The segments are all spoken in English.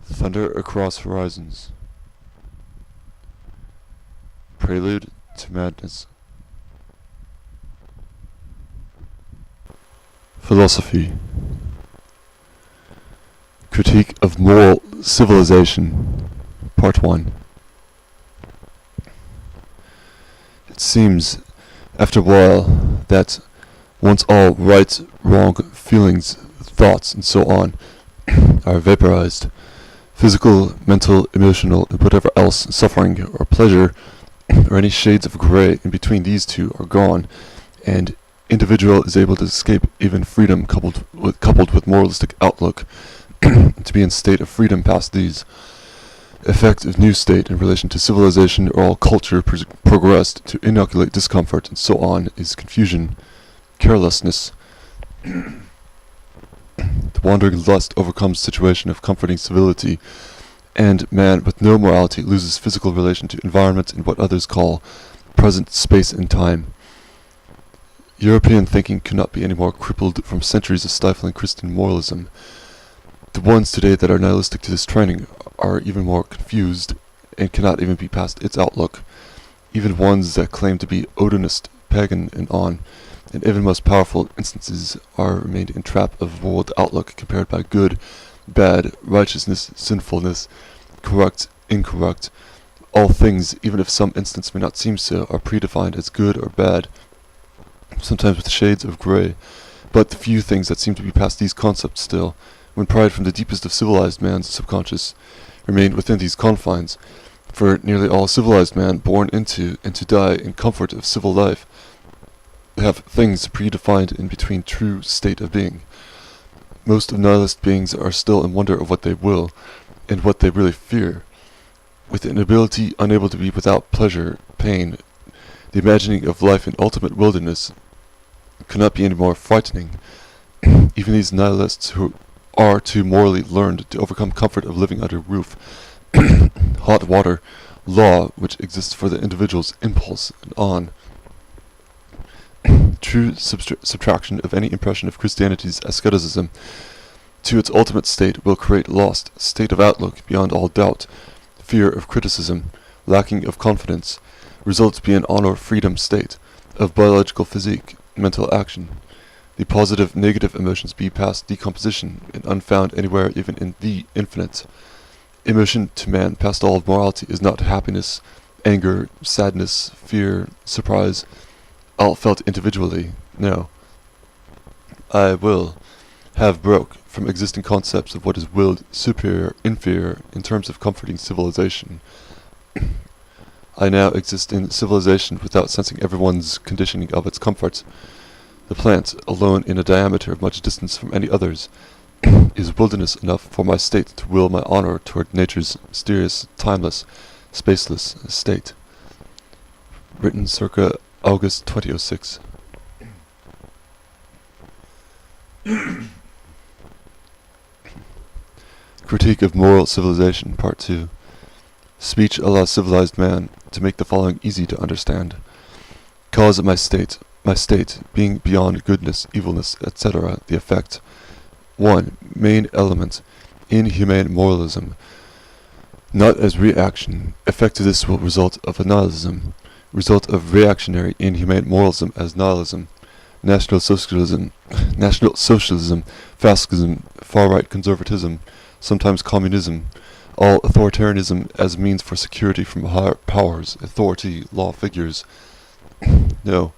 Thunder Across Horizons. Prelude to Madness. Philosophy. Critique of Moral Civilization. Part 1. It seems, after a while, that once all right, wrong, feelings, thoughts, and so on are vaporized, physical, mental, emotional, and whatever else, suffering or pleasure, or any shades of gray in between these two are gone, and individual is able to escape even freedom coupled with moralistic outlook, to be in state of freedom past these. Effect of new state in relation to civilization or all culture progressed to inoculate discomfort and so on is confusion, carelessness. The wandering lust overcomes situation of comforting civility, and man with no morality loses physical relation to environment and what others call present space and time. European thinking cannot be any more crippled from centuries of stifling Christian moralism. The ones today that are nihilistic to this training are even more confused and cannot even be past its outlook. Even ones that claim to be Odinist, pagan, and on, and even most powerful instances are remained in trap of world outlook compared by good, bad, righteousness, sinfulness, correct, incorrect. All things, even if some instance may not seem so, are predefined as good or bad, sometimes with shades of grey. But the few things that seem to be past these concepts still, when pried from the deepest of civilized man's subconscious, remain within these confines, for nearly all civilized man born into and to die in comfort of civil life have things predefined in between true state of being. Most of nihilist beings are still in wonder of what they will, and what they really fear. With an ability unable to be without pleasure, pain, the imagining of life in ultimate wilderness cannot be any more frightening. Even these nihilists who are too morally learned to overcome comfort of living under roof, hot water, law which exists for the individual's impulse, and on. True subtraction of any impression of Christianity's asceticism to its ultimate state will create lost state of outlook beyond all doubt, fear of criticism, lacking of confidence, results be an honor-freedom state of biological physique, mental action. The positive, negative emotions be past decomposition and unfound anywhere even in the infinite. Emotion to man past all of morality is not happiness, anger, sadness, fear, surprise, all felt individually. No. I will have broke from existing concepts of what is willed superior, inferior, in terms of comforting civilization. I now exist in civilization without sensing everyone's conditioning of its comfort. The plant, alone in a diameter of much distance from any others, is wilderness enough for my state to will my honor toward nature's mysterious, timeless, spaceless state. Written circa August 2006. Critique of Moral Civilization, Part 2. Speech allows civilized man to make the following easy to understand. Cause of my state, being beyond goodness, evilness, etc., the effect. 1. Main element, inhumane moralism. Not as reaction, effect of this will result of a nihilism. Result of reactionary, inhumane moralism as nihilism. National Socialism, fascism, far-right conservatism, sometimes communism, all authoritarianism as means for security from higher powers, authority, law figures. No.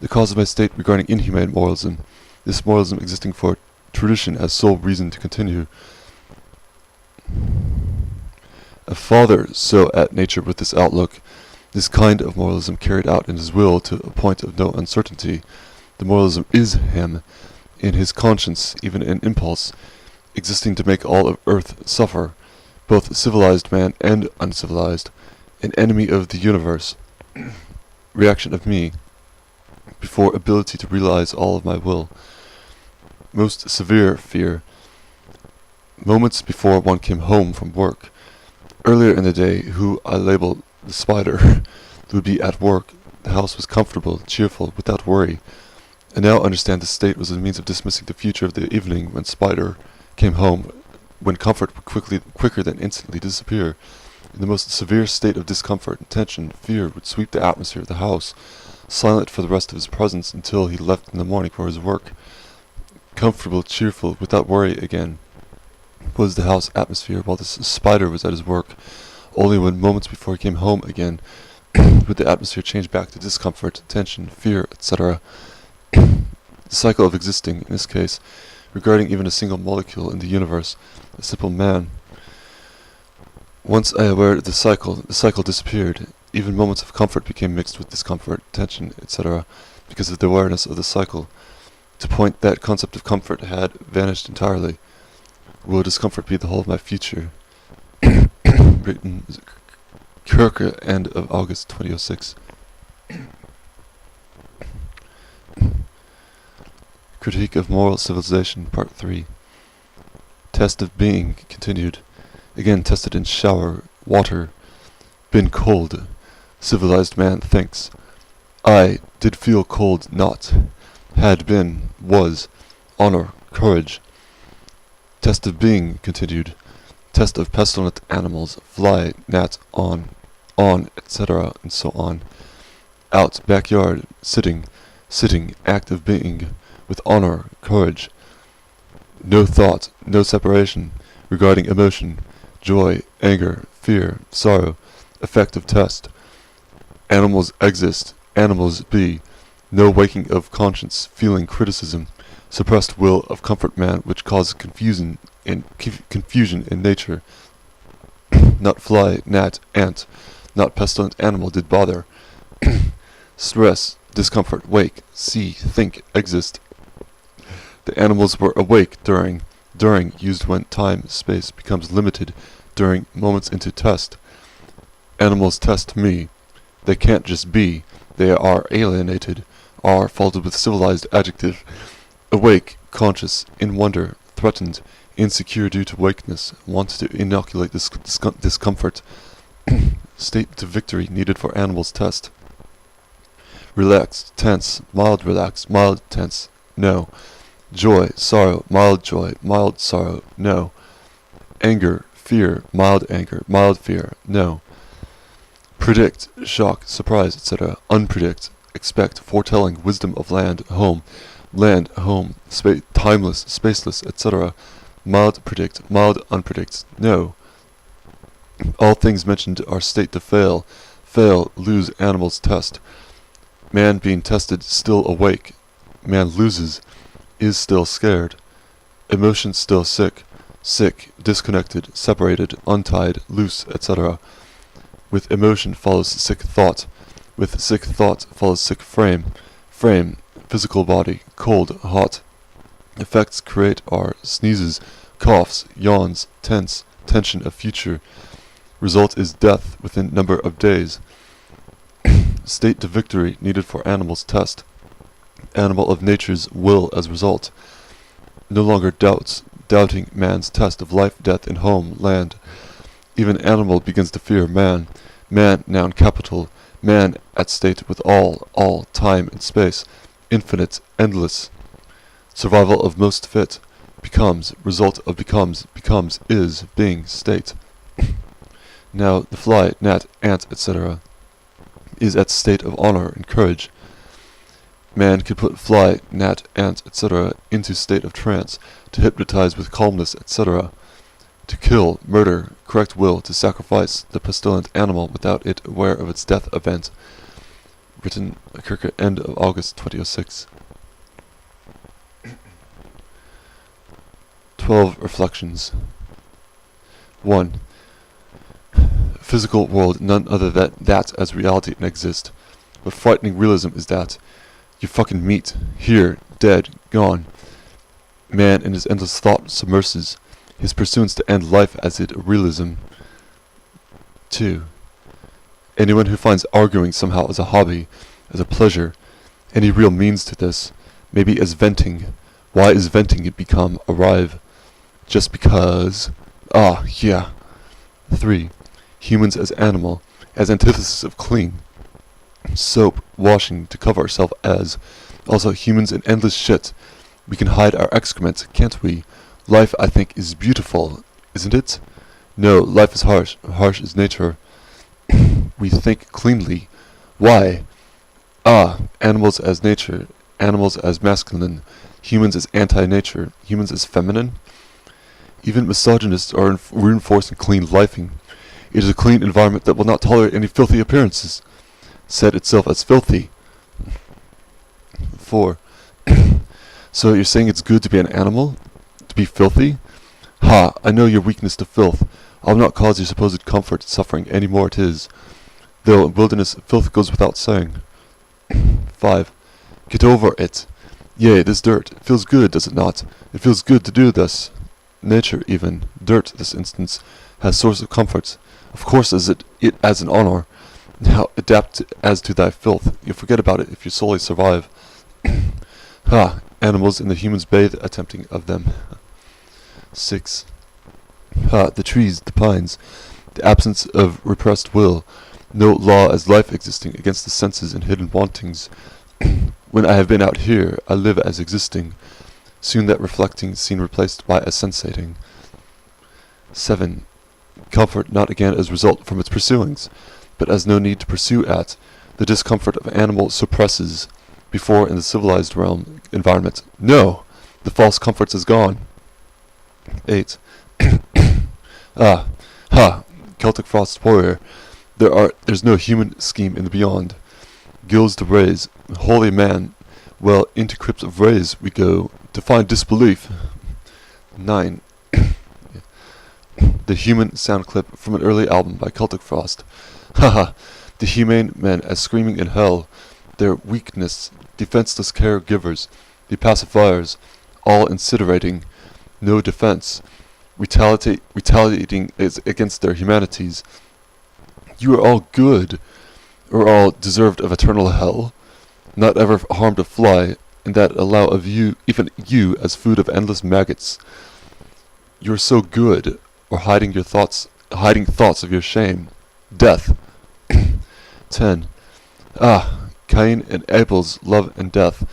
The cause of my state regarding inhumane moralism, this moralism existing for tradition as sole reason to continue. A father so at nature with this outlook, this kind of moralism carried out in his will to a point of no uncertainty. The moralism is him, in his conscience, even an impulse, existing to make all of earth suffer, both civilized man and uncivilized, an enemy of the universe, reaction of me, before ability to realize all of my will. Most severe fear. Moments before one came home from work. Earlier in the day, who I labeled the spider, would be at work, the house was comfortable, cheerful, without worry. I now understand this state was a means of dismissing the future of the evening when Spider came home when comfort would quicker than instantly disappear. In the most severe state of discomfort and tension, fear would sweep the atmosphere of the house, silent for the rest of his presence until he left in the morning for his work. Comfortable, cheerful, without worry again, was the house atmosphere while the spider was at his work. Only when moments before he came home again would the atmosphere change back to discomfort, tension, fear, etc. The cycle of existing, in this case, regarding even a single molecule in the universe, a simple man. Once I aware of the cycle disappeared. Even moments of comfort became mixed with discomfort, tension, etc., because of the awareness of the cycle. To point that concept of comfort had vanished entirely. Will discomfort be the whole of my future? Written Kirke, end of August 2006. Critique of Moral Civilization, Part 3. Test of Being, continued. Again tested in shower, water, been cold. Civilized man thinks. I did feel cold not. Had been, was, honor, courage. Test of Being, continued. Test of pestilent animals, fly, gnat, on, etc., and so on. Out, backyard, sitting, act of being, with honor, courage. No thought, no separation, regarding emotion, joy, anger, fear, sorrow, effect of test. Animals exist, animals be, no waking of conscience, feeling criticism, suppressed will of comfort man which causes confusion in nature. Not fly, gnat, ant, not pestilent animal did bother. Stress, discomfort, wake, see, think, exist. The animals were awake during used when time, space becomes limited, during moments into test. Animals test me. They can't just be. They are alienated, are followed with civilized adjective. Awake, conscious, in wonder, threatened, insecure due to wakeness, wants to inoculate this discomfort. State to victory needed for animals test. Relaxed, tense, mild relaxed, mild tense, no. Joy, sorrow, mild sorrow, no. Anger, fear, mild fear, no. Predict, shock, surprise, etc. Unpredict, expect, foretelling, wisdom of land, home, timeless, spaceless, etc. Mild predict, mild unpredict, no. All things mentioned are state to fail, lose animals test. Man being tested, still awake. Man loses, is still scared. Emotion still sick, disconnected, separated, untied, loose, etc. With emotion follows sick thought. With sick thought follows sick frame. Physical body, cold, hot. Effects create are sneezes, coughs, yawns, tension of future. Result is death within number of days. State to victory needed for animals test. Animal of nature's will as result. No longer doubting man's test of life, death, and home, land. Even animal begins to fear man. Man, noun capital. Man at state with all, time and space. Infinite, endless. Survival of most fit. Becomes, result of becomes, is, being, state. Now the fly, gnat, ant, etc. is at state of honor and courage. Man can put fly, gnat, ant, etc. into state of trance, to hypnotize with calmness, etc. To kill, murder, correct will, to sacrifice the pestilent animal without it aware of its death event. Written Kirke, end of August 2006. 12 reflections. 1. Physical world, none other than that as reality and exist. What frightening realism is that? You fucking meet, here, dead, gone. Man in his endless thought submerses, his pursuance to end life as it realism. 2. Anyone who finds arguing somehow as a hobby, as a pleasure, any real means to this, maybe as venting. Why is venting it become arrive? Just because? Ah, yeah. 3. Humans as animal, as antithesis of clean. Soap, washing, to cover ourselves as. Also humans in endless shit. We can hide our excrement, can't we? Life, I think, is beautiful. isn't it? No, life is harsh. Harsh is nature. We think cleanly. Why? Animals as nature, animals as masculine, humans as anti-nature, humans as feminine. Even misogynists are reinforcing clean lifing. It is a clean environment that will not tolerate any filthy appearances. Said itself as filthy. 4. So you're saying it's good to be an animal? To be filthy? Ha, I know your weakness to filth. I'll not cause your supposed comfort suffering any more it is. Though in wilderness filth goes without saying. 5. Get over it. Yea, this dirt. It feels good, does it not? It feels good to do this. Nature, even, dirt, this instance, has source of comforts. Of course as it as an honor. Now adapt as to thy filth. You'll forget about it if you solely survive. Ha, animals and the humans bathe attempting of them. 6. Ha, the trees, the pines, the absence of repressed will, no law as life existing against the senses and hidden wantings. When I have been out here, I live as existing, soon that reflecting seen replaced by as sensating. 7. Comfort not again as result from its pursuings, but as no need to pursue at, the discomfort of animal suppresses, before in the civilized realm, environment. No! The false comforts is gone. 8. Celtic Frost warrior. There's no human scheme in the beyond. Gills to raise, holy man. Well, into crypts of rays we go, to find disbelief. 9. The human sound clip from an early album by Celtic Frost. Haha, the humane men as screaming in hell, their weakness, defenseless caregivers, the pacifiers, all incinerating, no defense, retaliating against their humanities. You are all good, or all deserved of eternal hell, not ever harmed a fly, and that allow of you, even you, as food of endless maggots. You are so good, or hiding thoughts of your shame. Death. 10. Cain and Abel's love and death.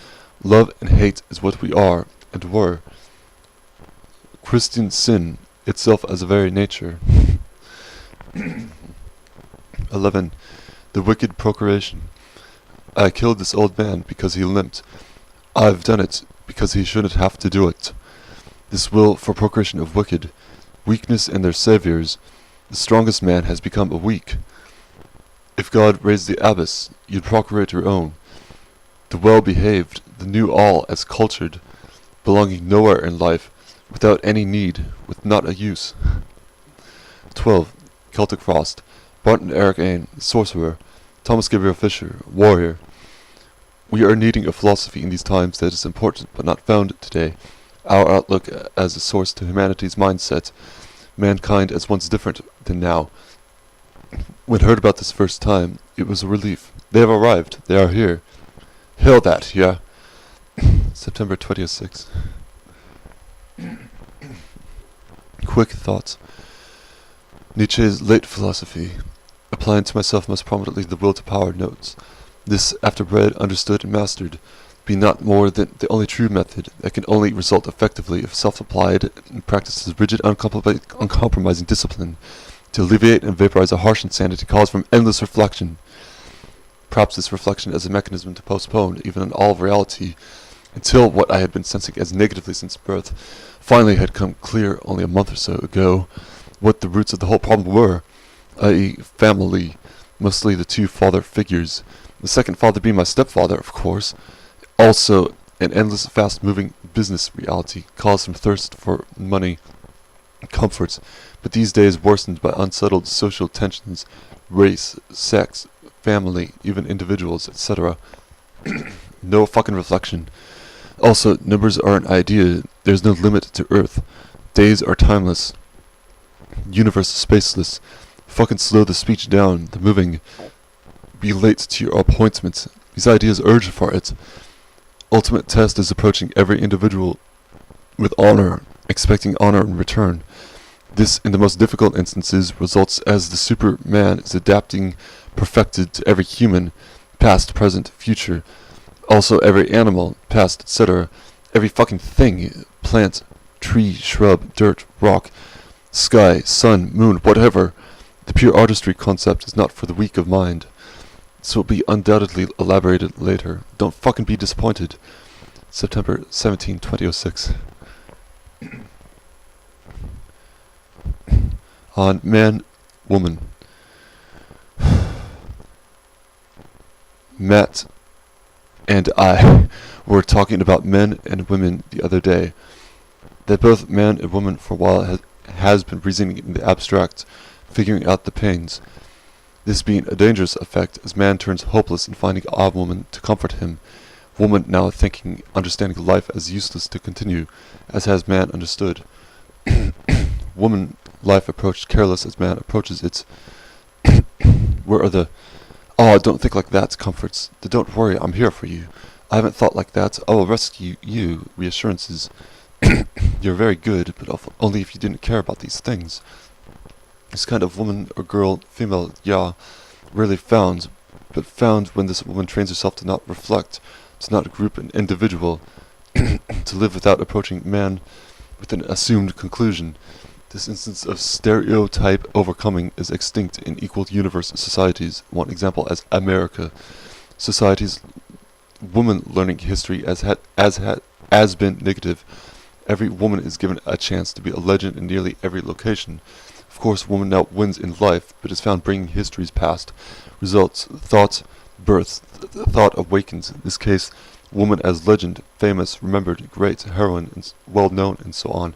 Love and hate is what we are, and were. Christian sin, itself as a very nature. 11. The wicked procreation. I killed this old man because he limped. I've done it because he shouldn't have to do it. This will for procreation of wicked. Weakness and their saviors. The strongest man has become a weak. If God raised the abyss, you'd procreate your own. The well-behaved, the knew all as cultured, belonging nowhere in life, without any need, with not a use. 12. Celtic Frost. Barton Eric Ain, sorcerer. Thomas Gabriel Fisher, warrior. We are needing a philosophy in these times that is important but not found today. Our outlook as a source to humanity's mindset. Mankind as once different than now. When heard about this first time, it was a relief. They have arrived. They are here. Hail that, yeah. September 26th. Quick thoughts. Nietzsche's late philosophy. Applying to myself most prominently the will to power notes. This, after read, understood, and mastered, be not more than the only true method that can only result effectively if self-applied and practiced as rigid, uncompromising discipline, to alleviate and vaporize a harsh insanity caused from endless reflection. Perhaps this reflection as a mechanism to postpone, even in all of reality, until what I had been sensing as negatively since birth finally had come clear only a month or so ago, what the roots of the whole problem were, i.e. family, mostly the two father figures, the second father being my stepfather, of course, also an endless fast-moving business reality caused from thirst for money, comforts, but these days worsened by unsettled social tensions, race, sex, family, even individuals, etc. No fucking reflection. Also, numbers are an idea. There's no limit to Earth. Days are timeless. Universe is spaceless. Fucking slow the speech down, the moving. Be late to your appointment. These ideas urge for it. Ultimate test is approaching every individual with honor, expecting honor in return. This, in the most difficult instances, results as the Superman is adapting perfected to every human, past, present, future, also every animal, past, etc., every fucking thing, plant, tree, shrub, dirt, rock, sky, sun, moon, whatever. The pure artistry concept is not for the weak of mind. This will be undoubtedly elaborated later. Don't fucking be disappointed. September 17, 2006. On man, woman. Matt and I were talking about men and women the other day. That both man and woman for a while has been reasoning in the abstract, figuring out the pains. This being a dangerous effect, as man turns hopeless in finding a woman to comfort him, woman now thinking, understanding life as useless to continue, as has man understood. Woman life approached careless as man approaches its. Where are the "oh, don't think like that" comforts? The "don't worry, I'm here for you. I haven't thought like that. I will rescue you" reassurances. You're very good, but only if you didn't care about these things. This kind of woman or girl, female, yeah, rarely found, but found when this woman trains herself to not reflect, to not group an individual, to live without approaching man with an assumed conclusion. This instance of stereotype overcoming is extinct in equal universe societies. One example as America. Societies, woman learning history has been negative. Every woman is given a chance to be a legend in nearly every location. Of course, woman now wins in life, but is found bringing history's past. Results, thoughts, births, thought awakens. In this case, woman as legend, famous, remembered, great, heroine, well known, and so on.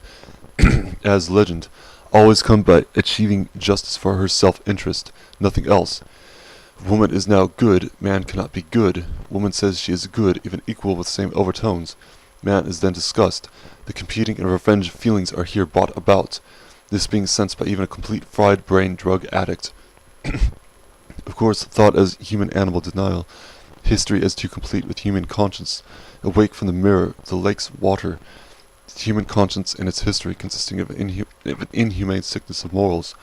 As legend, always come by achieving justice for her self-interest, nothing else. Woman is now good, man cannot be good. Woman says she is good, even equal with same overtones. Man is then discussed. The competing and revenge feelings are here brought about, this being sensed by even a complete fried brain drug addict. Of course, thought as human animal denial, history as too complete with human conscience, awake from the mirror, the lake's water, human conscience and its history consisting of an inhumane sickness of morals.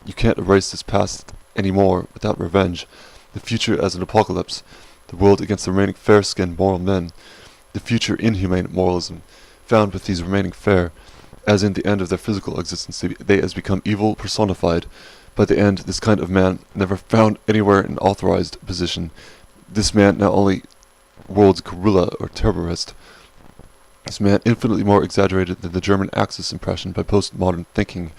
You can't erase this past anymore without revenge. The future as an apocalypse, the world against the remaining fair-skinned moral men, the future inhumane moralism, found with these remaining fair, as in the end of their physical existence they has become evil personified. By the end, this kind of man, never found anywhere in authorized position, this man now only world's guerrilla or terrorist. This man infinitely more exaggerated than the German Axis impression by postmodern thinking.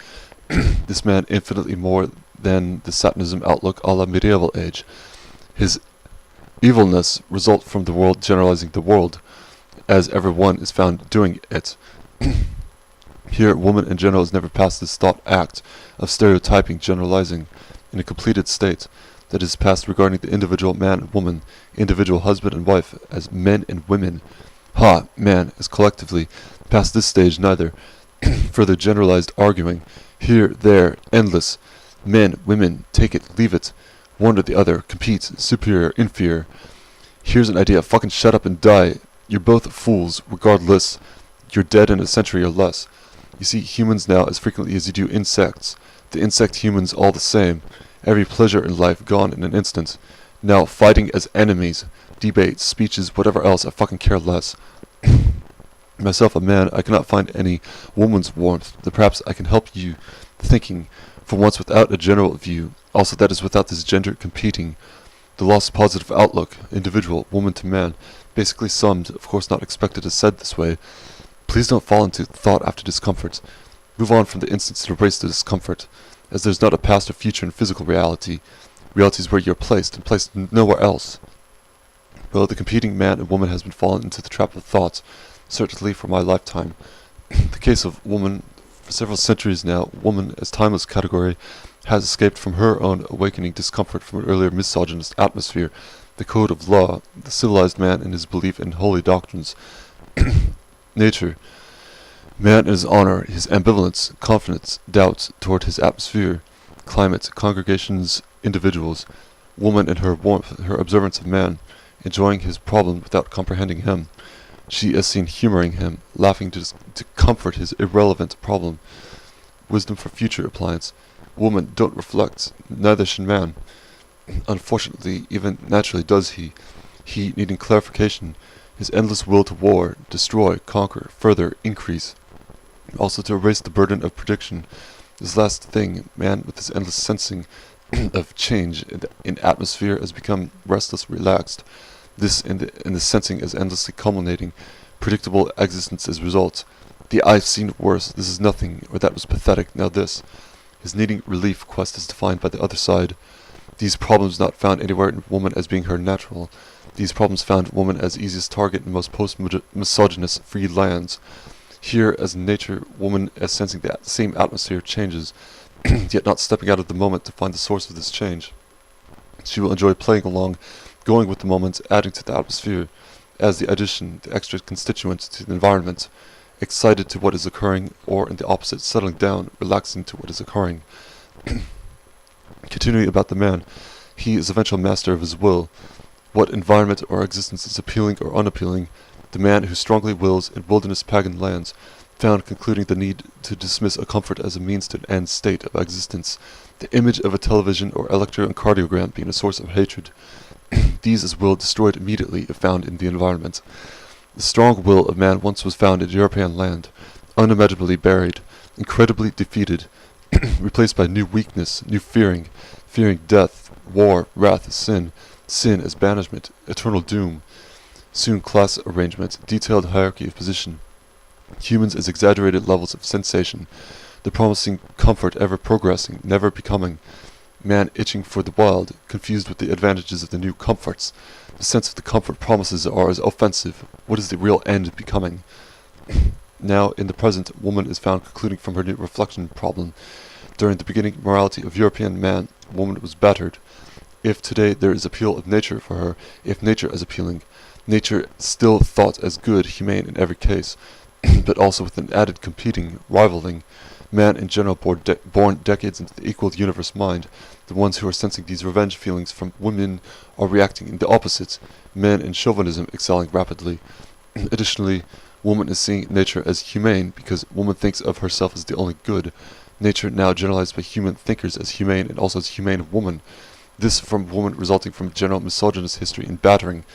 This man infinitely more than the Satanism outlook a la medieval age. His evilness result from the world generalizing the world, as every one is found doing it. Here, woman in general has never passed this thought act of stereotyping, generalizing, in a completed state, that is passed regarding the individual man and woman, individual husband and wife, as men and women. Ha, man, is collectively, past this stage neither. Further generalized arguing, here, there, endless. Men, women, take it, leave it. One or the other, compete, superior, inferior. Here's an idea, fucking shut up and die. You're both fools, regardless. You're dead in a century or less. You see humans now as frequently as you do insects. The insect humans all the same. Every pleasure in life gone in an instant. Now fighting as enemies. Debates, speeches, whatever else, I fucking care less. Myself a man, I cannot find any woman's warmth, that perhaps I can help you thinking, for once without a general view, also that is without this gender competing. The lost positive outlook, individual, woman to man, basically summed, of course not expected as said this way. Please don't fall into thought after discomfort. Move on from the instance and erase the discomfort, as there's not a past or future in physical reality. Reality is where you're placed, and placed nowhere else. Well, the competing man and woman has been fallen into the trap of thought, certainly for my lifetime. The case of woman, for several centuries now, woman as timeless category has escaped from her own awakening discomfort from an earlier misogynist atmosphere, the code of law, the civilized man and his belief in holy doctrines. Nature, man and his honor, his ambivalence, confidence, doubt toward his atmosphere, climate, congregations, individuals, woman and her warmth, her observance of man, enjoying his problem without comprehending him. She is seen humoring him, laughing to comfort his irrelevant problem. Wisdom for future appliance. Woman, don't reflect, neither should man. Unfortunately, even naturally does he. He, needing clarification, his endless will to war, destroy, conquer, further, increase. Also to erase the burden of prediction, This last thing, man with his endless sensing of change in atmosphere has become restless, relaxed. This in the sensing is endlessly culminating, predictable existence as results. The I've seen worse, this is nothing, or that was pathetic, now this. His needing relief quest is defined by the other side. These problems not found anywhere in woman as being her natural. These problems found woman as easiest target in most post-misogynist free lands. Here, as in nature, woman as sensing the same atmosphere changes, yet not stepping out of the moment to find the source of this change. She will enjoy playing along, going with the moment, adding to the atmosphere, as the addition, the extra constituent to the environment, excited to what is occurring, or in the opposite, settling down, relaxing to what is occurring. Continuing about the man, he is eventual master of his will. What environment or existence is appealing or unappealing, the man who strongly wills in wilderness pagan lands, found concluding the need to dismiss a comfort as a means to an end state of existence, the image of a television or electrocardiogram being a source of hatred. These as will destroyed immediately if found in the environment. The strong will of man once was found in European land, unimaginably buried, incredibly defeated, replaced by new weakness, new fearing death, war, wrath, sin as banishment, eternal doom, soon class arrangement, detailed hierarchy of position, humans as exaggerated levels of sensation, the promising comfort ever progressing, never becoming, man itching for the wild, confused with the advantages of the new comforts. The sense of the comfort promises are as offensive. What is the real end becoming? Now, in the present, woman is found concluding from her new reflection problem. During the beginning morality of European man, woman was battered. If today there is appeal of nature for her, if nature as appealing, nature still thought as good, humane in every case, but also with an added competing, rivaling, man in general born decades into the equal universe mind, the ones who are sensing these revenge feelings from women are reacting in the opposites, men in chauvinism excelling rapidly. Additionally, woman is seeing nature as humane because woman thinks of herself as the only good. Nature now generalized by human thinkers as humane and also as humane woman. This from woman resulting from general misogynist history in battering,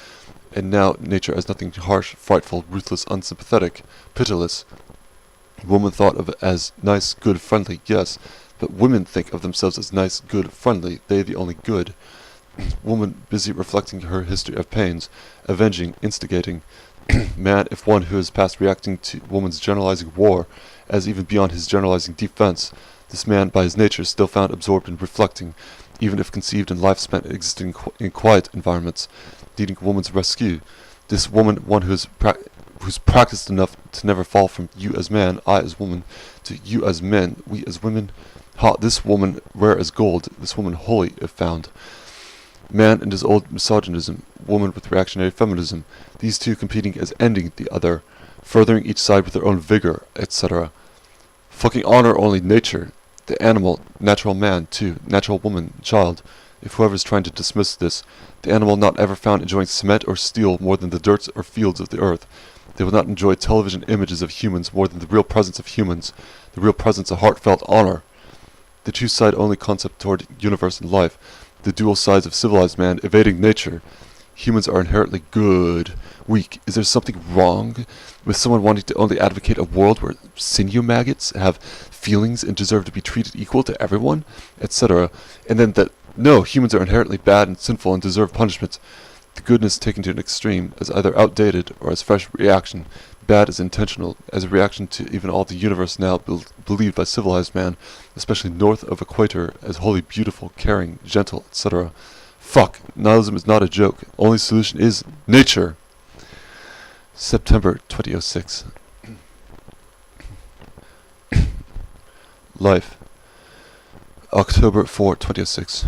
and now nature as nothing harsh, frightful, ruthless, unsympathetic, pitiless. Woman thought of as nice, good, friendly, yes, but women think of themselves as nice, good, friendly, they the only good. Woman busy reflecting her history of pains, avenging, instigating. Man, if one who has passed reacting to woman's generalizing war, as even beyond his generalizing defense, this man by his nature still found absorbed in reflecting, even if conceived in life spent existing in quiet environments, needing woman's rescue. This woman, one who's practiced enough to never fall from you as man, I as woman, to you as men, we as women. Ha, this woman rare as gold, this woman holy if found. Man and his old misogynism, woman with reactionary feminism, these two competing as ending the other, furthering each side with their own vigor, etc. Fucking honor only nature, the animal, natural man, too, natural woman, child. If whoever's trying to dismiss this, the animal not ever found enjoying cement or steel more than the dirt or fields of the earth. They will not enjoy television images of humans more than the real presence of humans, the real presence of heartfelt honor. The two-side only concept toward universe and life, the dual sides of civilized man evading nature. Humans are inherently good, weak. Is there something wrong with someone wanting to only advocate a world where sinew maggots have feelings and deserve to be treated equal to everyone, etc., and then that, no, humans are inherently bad and sinful and deserve punishment? The goodness taken to an extreme as either outdated or as fresh reaction, bad as intentional, as a reaction to even all the universe now believed by civilized man, especially north of equator, as wholly beautiful, caring, gentle, etc. Fuck, nihilism is not a joke. Only solution is nature. September 2006. Life. October 4, 2006.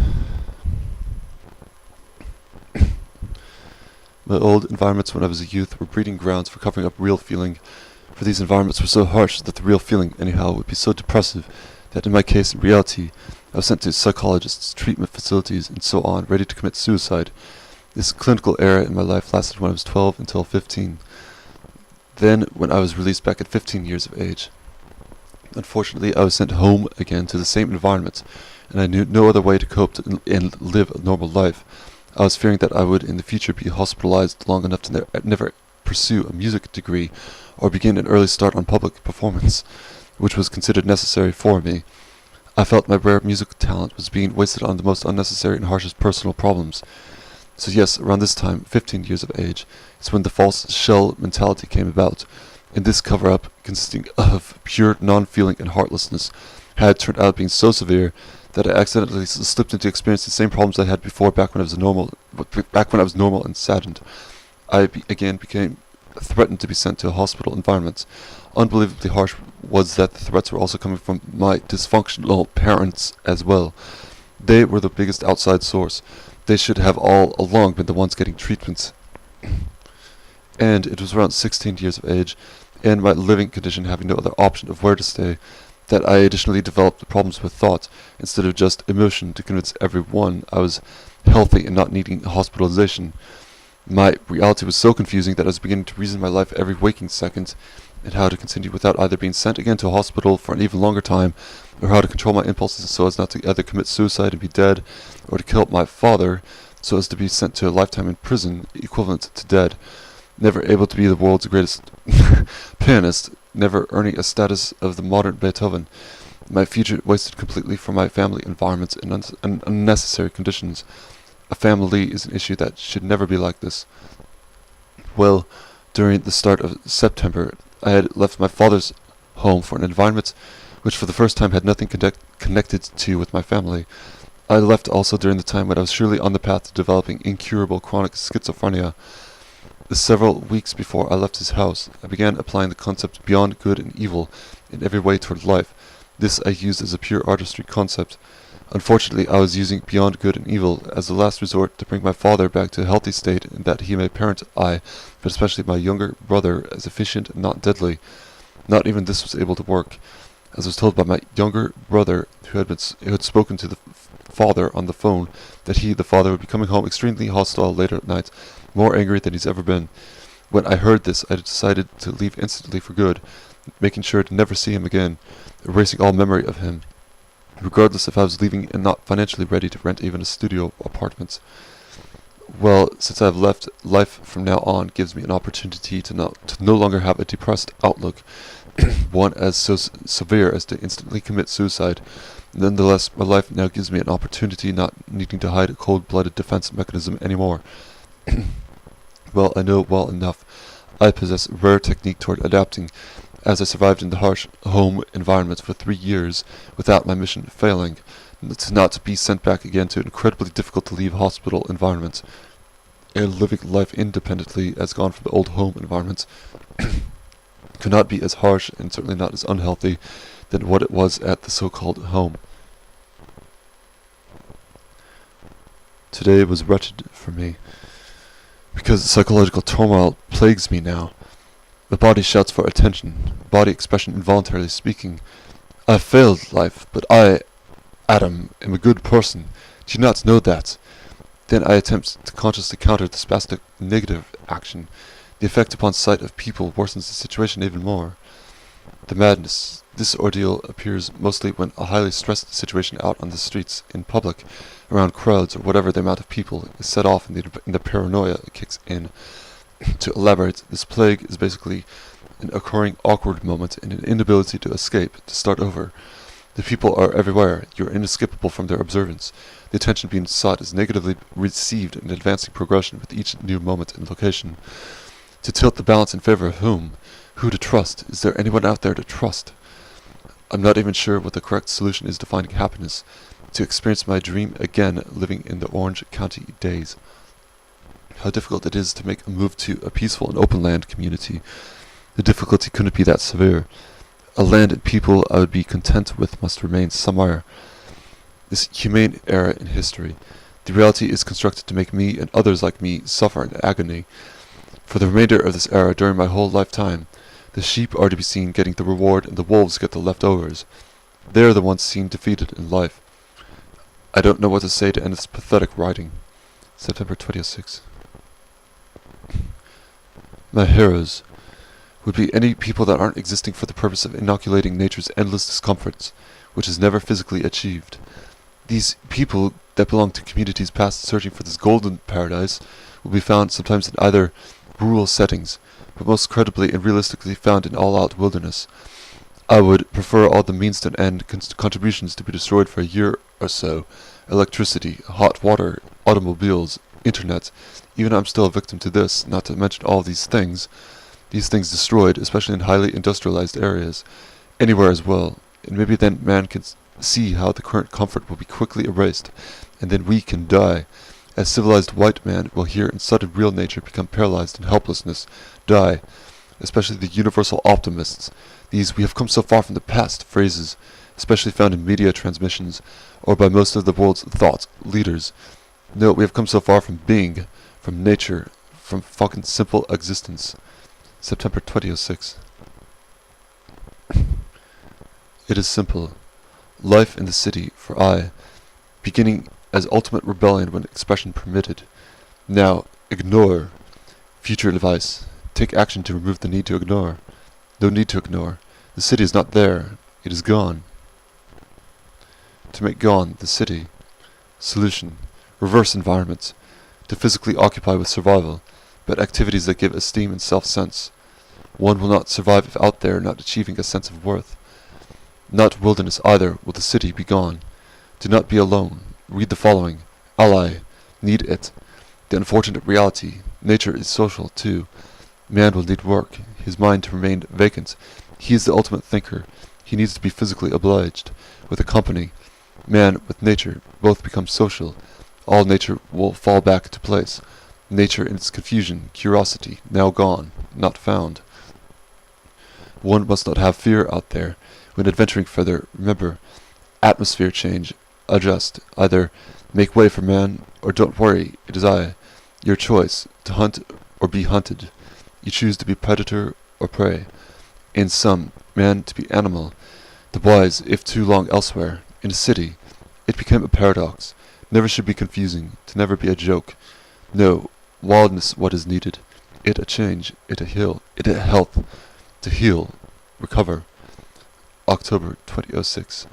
My old environments when I was a youth were breeding grounds for covering up real feeling, for these environments were so harsh that the real feeling, anyhow, would be so depressive that in my case, in reality, I was sent to psychologists, treatment facilities, and so on, ready to commit suicide. This clinical era in my life lasted when I was 12 until 15. Then, when I was released back at 15 years of age. Unfortunately, I was sent home again to the same environment, and I knew no other way to cope and live a normal life. I was fearing that I would in the future be hospitalized long enough to never pursue a music degree or begin an early start on public performance, which was considered necessary for me. I felt my rare musical talent was being wasted on the most unnecessary and harshest personal problems. So yes, around this time, 15 years of age, is when the false shell mentality came about, and this cover-up, consisting of pure non-feeling and heartlessness, had turned out being so severe that I accidentally slipped into experiencing the same problems I had before back when I was normal and saddened. Again became threatened to be sent to a hospital environment. Unbelievably harsh was that the threats were also coming from my dysfunctional parents as well. They were the biggest outside source. They should have all along been the ones getting treatments. And it was around 16 years of age, and my living condition having no other option of where to stay, that I additionally developed problems with thought instead of just emotion to convince everyone I was healthy and not needing hospitalization. My reality was so confusing that I was beginning to reason my life every waking second, and how to continue without either being sent again to a hospital for an even longer time, or how to control my impulses so as not to either commit suicide and be dead, or to kill my father so as to be sent to a lifetime in prison, equivalent to dead. Never able to be the world's greatest pianist, never earning a status of the modern Beethoven. My future wasted completely for my family environments and unnecessary conditions. A family is an issue that should never be like this. Well, during the start of September, I had left my father's home for an environment which for the first time had nothing connected to with my family. I left also during the time when I was surely on the path to developing incurable chronic schizophrenia. Several weeks before I left his house, I began applying the concept beyond good and evil in every way toward life. This I used as a pure artistry concept. Unfortunately, I was using beyond good and evil as a last resort to bring my father back to a healthy state and that he may parent but especially my younger brother, as efficient and not deadly. Not even this was able to work, as I was told by my younger brother, who had spoken to the father on the phone, that he, the father, would be coming home extremely hostile later at night, more angry than he's ever been. When I heard this, I decided to leave instantly for good, making sure to never see him again, erasing all memory of him, regardless if I was leaving and not financially ready to rent even a studio apartment. Well, since I've left, life from now on gives me an opportunity to no longer have a depressed outlook, one as so severe as to instantly commit suicide. Nonetheless, my life now gives me an opportunity not needing to hide a cold-blooded defense mechanism anymore. Well, I know well enough. I possess rare technique toward adapting, as I survived in the harsh home environment for 3 years without my mission failing, not to be sent back again to an incredibly difficult to leave hospital environment. And living life independently as gone from the old home environment could not be as harsh and certainly not as unhealthy than what it was at the so-called home. Today was wretched for me, because psychological turmoil plagues me now. The body shouts for attention, body expression involuntarily speaking. I have failed life, but I, Adam, am a good person. Do you not know that? Then I attempt to consciously counter the spastic negative action. The effect upon sight of people worsens the situation even more. The madness. This ordeal appears mostly when a highly stressed situation out on the streets, in public, around crowds or whatever the amount of people is set off and the paranoia kicks in. To elaborate, this plague is basically an occurring awkward moment and an inability to escape, to start over. The people are everywhere, you are inescapable from their observance. The attention being sought is negatively received in advancing progression with each new moment and location. To tilt the balance in favor of whom? Who to trust? Is there anyone out there to trust? I'm not even sure what the correct solution is to finding happiness. To experience my dream again, living in the Orange County days. How difficult it is to make a move to a peaceful and open land community. The difficulty couldn't be that severe. A land and people I would be content with must remain somewhere. This humane era in history. The reality is constructed to make me and others like me suffer in agony. For the remainder of this era, during my whole lifetime, the sheep are to be seen getting the reward and the wolves get the leftovers. They are the ones seen defeated in life. I don't know what to say to end this pathetic writing. September 26. My heroes would be any people that aren't existing for the purpose of inoculating nature's endless discomforts, which is never physically achieved. These people that belong to communities past searching for this golden paradise will be found sometimes in either rural settings, but most credibly and realistically found in all-out wilderness. I would prefer all the means to an end contributions to be destroyed for a year or so. Electricity, hot water, automobiles, internet. Even I'm still a victim to this, not to mention all these things destroyed, especially in highly industrialized areas, anywhere as well. And maybe then man can see how the current comfort will be quickly erased, and then we can die. As civilized white man will here in sudden real nature become paralyzed in helplessness, die. Especially the universal optimists. These "we have come so far from the past" phrases, especially found in media transmissions, or by most of the world's thought leaders. No, we have come so far from being, from nature, from fucking simple existence. September 2006. It is simple. Life in the city, for I, beginning as ultimate rebellion when expression permitted. Now, ignore. Future advice. Take action to remove the need to ignore. No need to ignore. The city is not there. It is gone. To make gone the city. Solution. Reverse environments. To physically occupy with survival, but activities that give esteem and self-sense. One will not survive if out there not achieving a sense of worth. Not wilderness either will the city be gone. Do not be alone. Read the following. Ally. Need it. The unfortunate reality. Nature is social too. Man will need work, his mind to remain vacant. He is the ultimate thinker. He needs to be physically obliged. With a company, man with nature, both become social. All nature will fall back to place. Nature in its confusion, curiosity, now gone, not found. One must not have fear out there. When adventuring further, remember, atmosphere change, adjust, either make way for man, or don't worry, it is I. Your choice, to hunt or be hunted. You choose to be predator or prey. In sum, man to be animal. The wise, if too long elsewhere, in a city. It became a paradox. Never should be confusing, to never be a joke. No, wildness what is needed. It a change, it a health. To heal, recover. October 2006.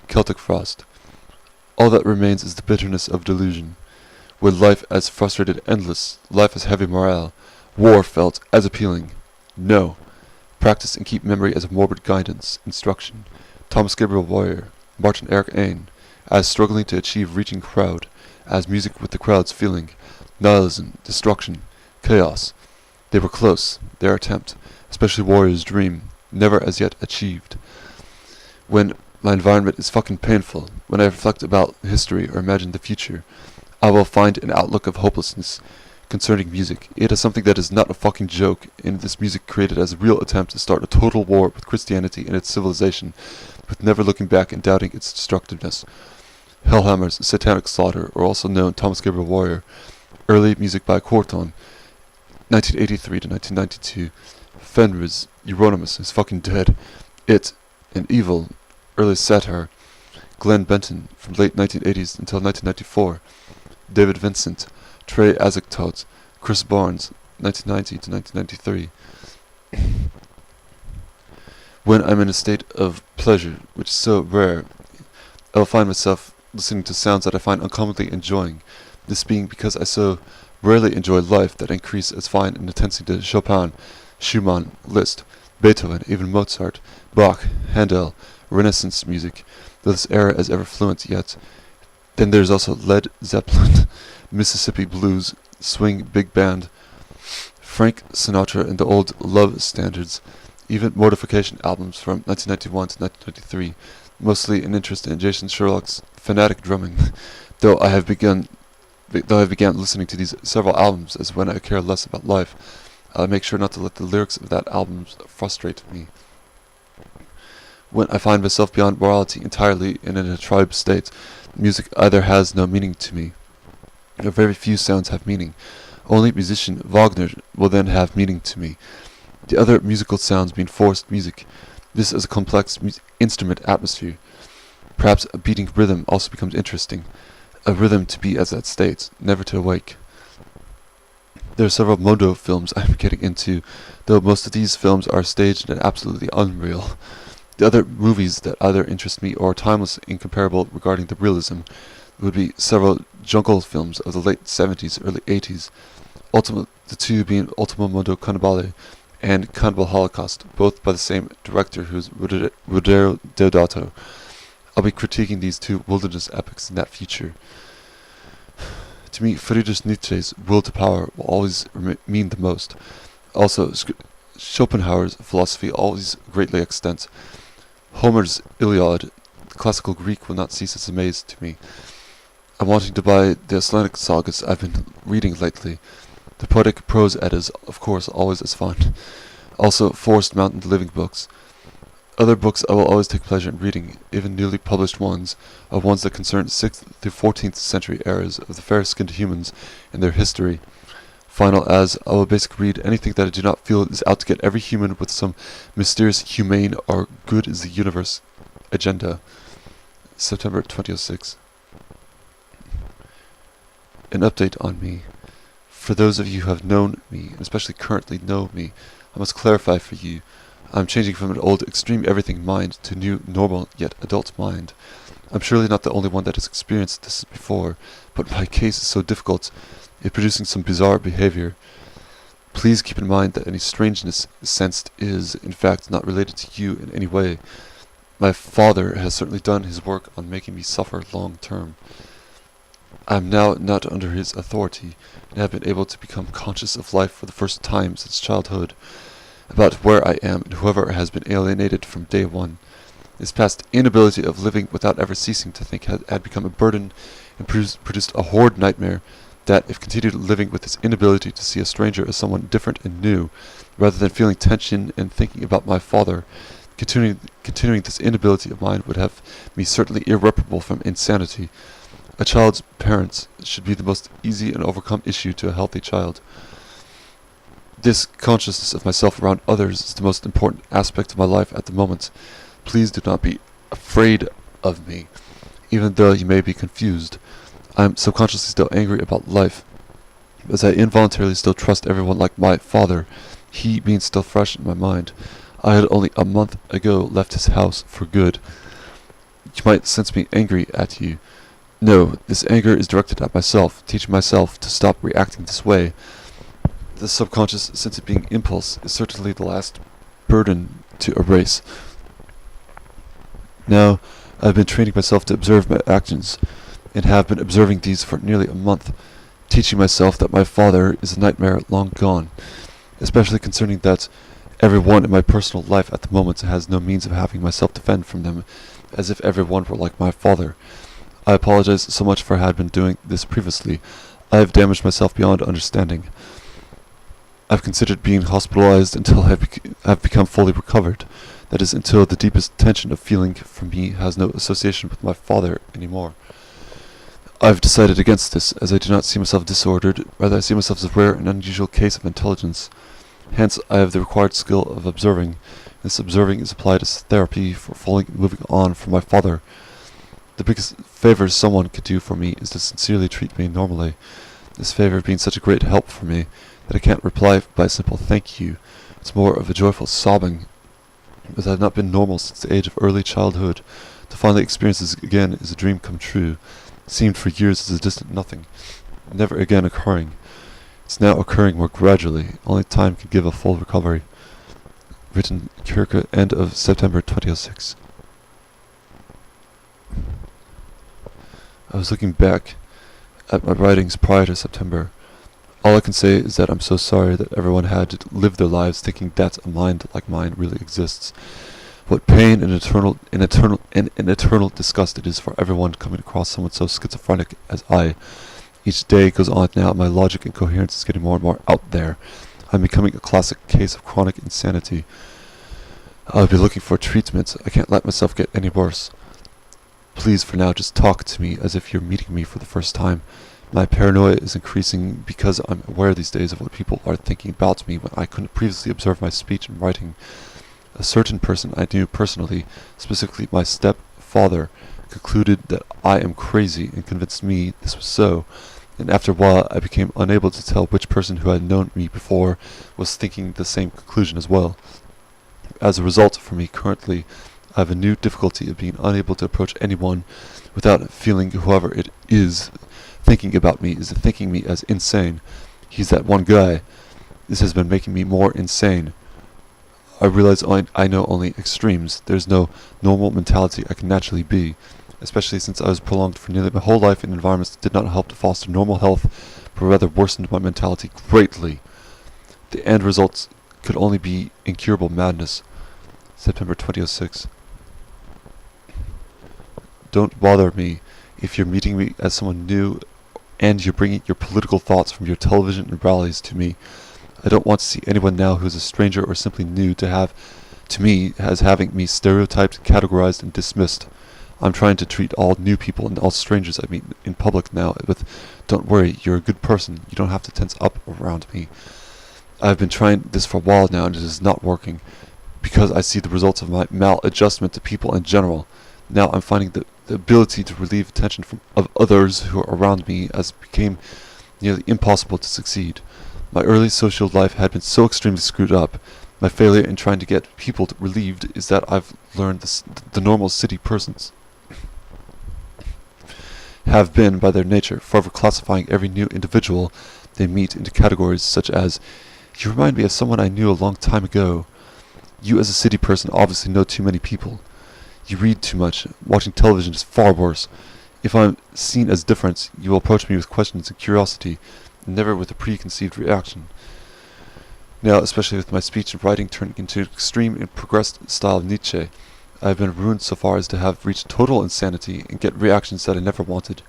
Celtic Frost. All that remains is the bitterness of delusion. With life as frustrated endless, life as heavy morale, war felt as appealing. No. Practice and keep memory as a morbid guidance, instruction. Thomas Gabriel Warrior, Martin Eric Ain, as struggling to achieve reaching crowd, as music with the crowd's feeling, nihilism, destruction, chaos. They were close, their attempt, especially Warrior's dream, never as yet achieved. When my environment is fucking painful, when I reflect about history or imagine the future, I will find an outlook of hopelessness concerning music. It is something that is not a fucking joke, and this music created as a real attempt to start a total war with Christianity and its civilization, with never looking back and doubting its destructiveness. Hellhammer's Satanic Slaughter, or also known Thomas Gabriel Warrior, early music by Corton, 1983 to 1992. Fenriz, Euronymous is fucking dead. It, and Evil, early satire. Glenn Benton, from late 1980s until 1994. David Vincent, Trey Azagtot, Chris Barnes, 1990 to 1993. When I'm in a state of pleasure, which is so rare, I will find myself listening to sounds that I find uncommonly enjoying, this being because I so rarely enjoy life that I increase as fine in intensity to Chopin, Schumann, Liszt, Beethoven, even Mozart, Bach, Handel, Renaissance music, though this era is ever fluent yet. Then there's also Led Zeppelin, Mississippi Blues, Swing Big Band, Frank Sinatra and the old love standards, even Mortification albums from 1991 to 1993, mostly an interest in Jason Sherlock's fanatic drumming, though I began listening to these several albums as when I care less about life, I make sure not to let the lyrics of that album frustrate me. When I find myself beyond morality entirely and in a tribe state, music either has no meaning to me, or very few sounds have meaning. Only musician Wagner will then have meaning to me. The other musical sounds being forced music. This is a complex instrument atmosphere. Perhaps a beating rhythm also becomes interesting. A rhythm to be as that state, never to awake. There are several Mondo films I'm getting into, though most of these films are staged and absolutely unreal. The other movies that either interest me or are timeless incomparable regarding the realism would be several jungle films of the late 70s, early 80s. The two being Ultimo Mondo Cannibale and Cannibal Holocaust, both by the same director who's Ruggero Deodato. I'll be critiquing these two wilderness epics in that future. To me, Friedrich Nietzsche's will to power will always mean the most. Also, Schopenhauer's philosophy always greatly extends. Homer's Iliad, classical Greek, will not cease its amaze to me. I'm wanting to buy the Icelandic sagas I've been reading lately. The poetic prose eddas, of course, always as fun. Also, Forest Mountain living books. Other books I will always take pleasure in reading, even newly published ones, are ones that concern 6th through 14th century eras of the fair-skinned humans and their history. Final as, I will basically read anything that I do not feel is out to get every human with some mysterious, humane, or good is the universe agenda. September 2006. An update on me. For those of you who have known me, and especially currently know me, I must clarify for you, I'm changing from an old extreme everything mind to a new normal yet adult mind. I'm surely not the only one that has experienced this before, but my case is so difficult, it producing some bizarre behavior. Please keep in mind that any strangeness sensed is, in fact, not related to you in any way. My father has certainly done his work on making me suffer long term. I am now not under his authority, and have been able to become conscious of life for the first time since childhood, about where I am and whoever has been alienated from day one. His past inability of living without ever ceasing to think had become a burden and produced a horrid nightmare that, if continued living with his inability to see a stranger as someone different and new, rather than feeling tension and thinking about my father, continuing this inability of mine would have me certainly irreparable from insanity. A child's parents should be the most easy and overcome issue to a healthy child. This consciousness of myself around others is the most important aspect of my life at the moment. Please do not be afraid of me, even though you may be confused. I am subconsciously still angry about life, as I involuntarily still trust everyone like my father, he being still fresh in my mind. I had only a month ago left his house for good. You might sense me angry at you. No, this anger is directed at myself, teaching myself to stop reacting this way. The subconscious sense-being impulse is certainly the last burden to erase. Now, I have been training myself to observe my actions, and have been observing these for nearly a month, teaching myself that my father is a nightmare long gone, especially concerning that everyone in my personal life at the moment has no means of having myself defend from them, as if everyone were like my father. I apologize so much for I had been doing this previously. I have damaged myself beyond understanding. I've considered being hospitalized until I have become fully recovered. That is, until the deepest tension of feeling for me has no association with my father anymore. I've decided against this, as I do not see myself disordered, rather I see myself as a rare and unusual case of intelligence. Hence, I have the required skill of observing. This observing is applied as therapy for fully moving on from my father. The biggest favor someone could do for me is to sincerely treat me normally. This favor being such a great help for me that I can't reply by a simple thank you. It's more of a joyful sobbing, as I have not been normal since the age of early childhood. To finally experience this again is a dream come true. It seemed for years as a distant nothing, never again occurring. It's now occurring more gradually. Only time can give a full recovery. Written Kirke, end of September 2006. I was looking back at my writings prior to September. All I can say is that I'm so sorry that everyone had to live their lives thinking that a mind like mine really exists. What pain and eternal disgust it is for everyone coming across someone so schizophrenic as I. Each day goes on now, my logic and coherence is getting more and more out there. I'm becoming a classic case of chronic insanity. I'll be looking for treatment. I can't let myself get any worse. Please, for now, just talk to me as if you're meeting me for the first time. My paranoia is increasing because I'm aware these days of what people are thinking about me when I couldn't previously observe my speech and writing. A certain person I knew personally, specifically my stepfather, concluded that I am crazy and convinced me this was so, and after a while I became unable to tell which person who had known me before was thinking the same conclusion as well. As a result, for me currently, I have a new difficulty of being unable to approach anyone without feeling whoever it is thinking about me is thinking me as insane. He's that one guy. This has been making me more insane. I realize I know only extremes. There's no normal mentality I can naturally be, especially since I was prolonged for nearly my whole life in environments that did not help to foster normal health, but rather worsened my mentality greatly. The end results could only be incurable madness. September 2006. Don't bother me if you're meeting me as someone new and you're bringing your political thoughts from your television and rallies to me. I don't want to see anyone now who is a stranger or simply new to me as having me stereotyped, categorized, and dismissed. I'm trying to treat all new people and all strangers I meet in public now with, don't worry, you're a good person, you don't have to tense up around me. I've been trying this for a while now and it is not working, because I see the results of my maladjustment to people in general. Now I'm finding the ability to relieve attention of others who are around me as became nearly impossible to succeed. My early social life had been so extremely screwed up. My failure in trying to get people relieved is that I've learned the normal city persons have been, by their nature, forever classifying every new individual they meet into categories such as, "You remind me of someone I knew a long time ago." You as a city person obviously know too many people. You read too much. Watching television is far worse. If I'm seen as different, you will approach me with questions and curiosity, and never with a preconceived reaction. Now, especially with my speech and writing turning into an extreme and progressed style of Nietzsche, I have been ruined so far as to have reached total insanity and get reactions that I never wanted.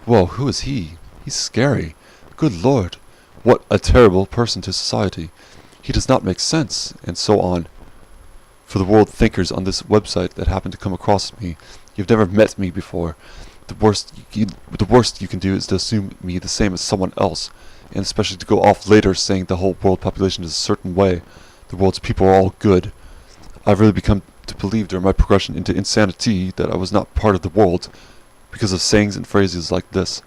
Whoa, who is he? He's scary. Good Lord, what a terrible person to society. He does not make sense, and so on. For the world thinkers on this website that happen to come across me, you've never met me before. The worst you can do is to assume me the same as someone else, and especially to go off later saying the whole world population is a certain way. The world's people are all good. I've really become to believe during my progression into insanity that I was not part of the world, because of sayings and phrases like this.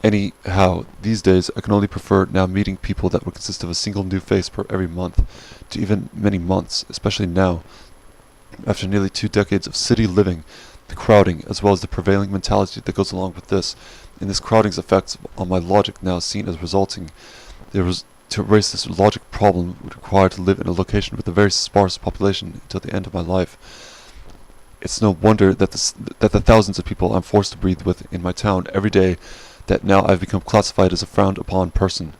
Anyhow, these days I can only prefer now meeting people that would consist of a single new face per every month, to even many months, especially now, after nearly 2 decades of city living, the crowding, as well as the prevailing mentality that goes along with this, and this crowding's effects on my logic now seen as resulting. To erase this logic problem would require to live in a location with a very sparse population until the end of my life. It's no wonder that the thousands of people I'm forced to breathe with in my town every day that now I've become classified as a frowned upon person,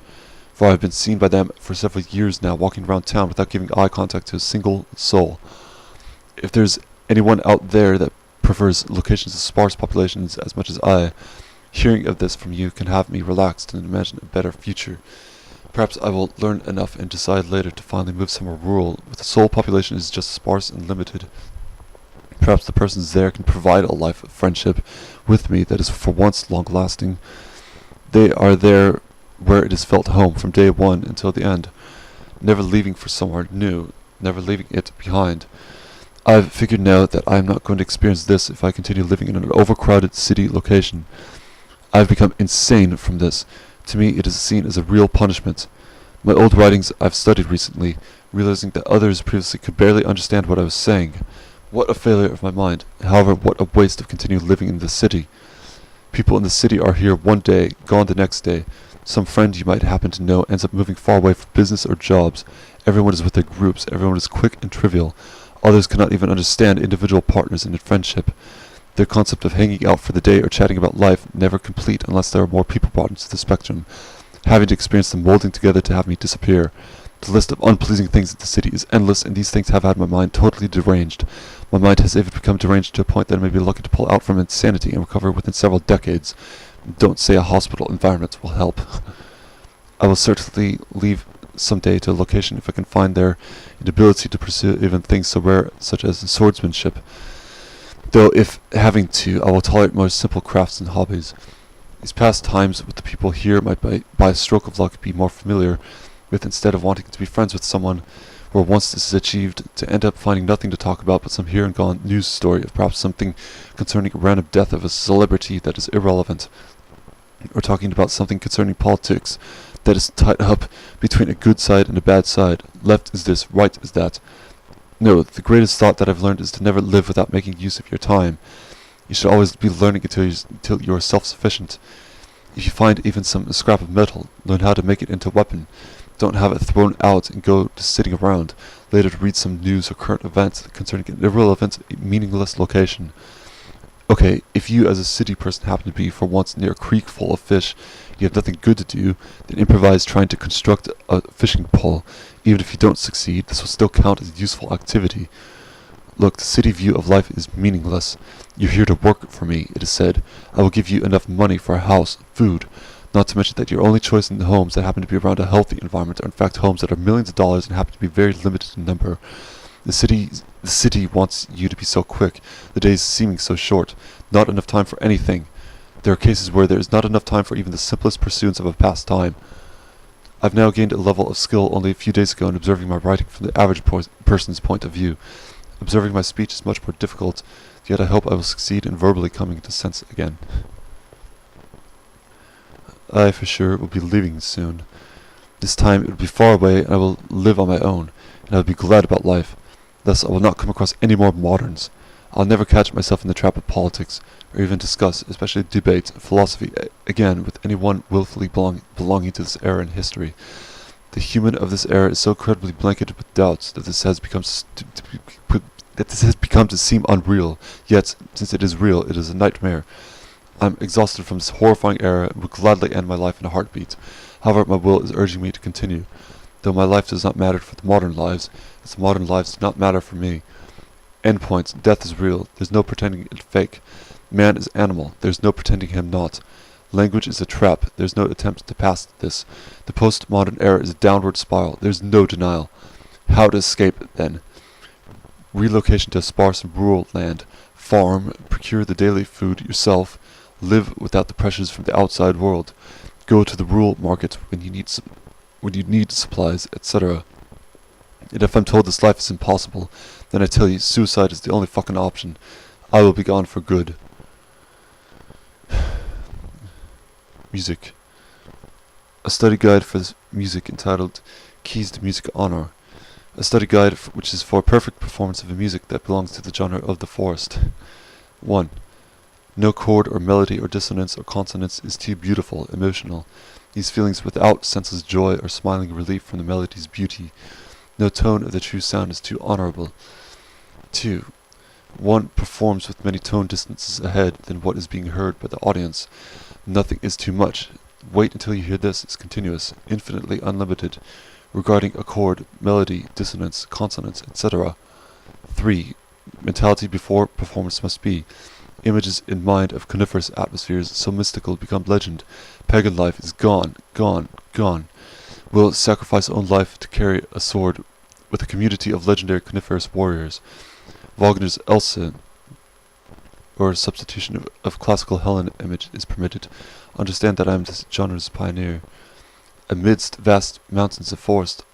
for I've been seen by them for several years now walking around town without giving eye contact to a single soul. If there's anyone out there that prefers locations of sparse populations as much as I, hearing of this from you can have me relaxed and imagine a better future. Perhaps I will learn enough and decide later to finally move somewhere rural, where the sole population is just sparse and limited. Perhaps the persons there can provide a life of friendship with me that is for once long-lasting. They are there where it is felt home from day one until the end, never leaving for somewhere new, never leaving it behind. I've figured now that I am not going to experience this if I continue living in an overcrowded city location. I've become insane from this. To me it is seen as a real punishment. My old writings I've studied recently, realizing that others previously could barely understand what I was saying. What a failure of my mind. However, what a waste of continuing living in the city. People in the city are here one day, gone the next day. Some friend you might happen to know ends up moving far away for business or jobs. Everyone is with their groups. Everyone is quick and trivial. Others cannot even understand individual partners in a friendship. Their concept of hanging out for the day or chatting about life never complete unless there are more people brought into the spectrum, having to experience them molding together to have me disappear. The list of unpleasing things in the city is endless, and these things have had my mind totally deranged. My mind has even become deranged to a point that I may be lucky to pull out from insanity and recover within several decades. Don't say a hospital environment will help. I will certainly leave some day to a location if I can find there an ability to pursue even things so rare such as swordsmanship. Though if having to, I will tolerate more simple crafts and hobbies. These past times with the people here might by a stroke of luck be more familiar with, instead of wanting to be friends with someone where once this is achieved, to end up finding nothing to talk about but some here and gone news story of perhaps something concerning a random death of a celebrity that is irrelevant, or talking about something concerning politics that is tied up between a good side and a bad side. Left is this, right is that. No, the greatest thought that I've learned is to never live without making use of your time. You should always be learning until you are self-sufficient. If you find even a scrap of metal, learn how to make it into a weapon. Don't have it thrown out and go to sitting around. later to read some news or current events concerning an irrelevant, meaningless location. Okay, if you as a city person happen to be for once near a creek full of fish, you have nothing good to do, then improvise trying to construct a fishing pole. Even if you don't succeed, this will still count as useful activity. Look, the city view of life is meaningless. You're here to work for me, it is said. I will give you enough money for a house, food. Not to mention that your only choice in the homes that happen to be around a healthy environment are in fact homes that are millions of dollars and happen to be very limited in number. The city wants you to be so quick, the days seeming so short, not enough time for anything. There are cases where there is not enough time for even the simplest pursuits of a pastime. I've now gained a level of skill only a few days ago in observing my writing from the average person's point of view. Observing my speech is much more difficult, yet I hope I will succeed in verbally coming to sense again. I, for sure, will be leaving soon. This time it will be far away, and I will live on my own, and I will be glad about life. Thus I will not come across any more moderns. I'll never catch myself in the trap of politics, or even discuss, especially debate, philosophy again with anyone willfully belonging to this era in history. The human of this era is so incredibly blanketed with doubts that this has become to seem unreal. Yet, since it is real, it is a nightmare. I'm exhausted from this horrifying era and would gladly end my life in a heartbeat. However, my will is urging me to continue. Though my life does not matter for the modern lives, as the modern lives do not matter for me. Endpoints, death is real, there's no pretending it's fake. Man is animal, there's no pretending him not. Language is a trap, there's no attempt to pass this. The postmodern era is a downward spiral, there's no denial. How to escape it, then? Relocation to a sparse and rural land. Farm, procure the daily food yourself. Live without the pressures from the outside world. Go to the rural market when you need supplies, etc. And if I'm told this life is impossible, then I tell you, suicide is the only fucking option. I will be gone for good. Music. A study guide for music entitled Keys to Music Honor. A study guide which is for a perfect performance of a music that belongs to the genre of the forest. 1. No chord or melody or dissonance or consonance is too beautiful, emotional. These feelings without senseless joy or smiling relief from the melody's beauty. No tone of the true sound is too honorable. 2. One performs with many tone distances ahead than what is being heard by the audience. Nothing is too much. Wait until you hear this is continuous, infinitely unlimited, regarding a chord, melody, dissonance, consonance, etc. 3. Mentality before performance must be. Images in mind of coniferous atmospheres so mystical become legend. Pagan life is gone, gone, gone. Will sacrifice own life to carry a sword with a community of legendary coniferous warriors. Wagner's Elsa, or substitution of classical Helen image is permitted. Understand that I am this genre's pioneer. Amidst vast mountains of forest,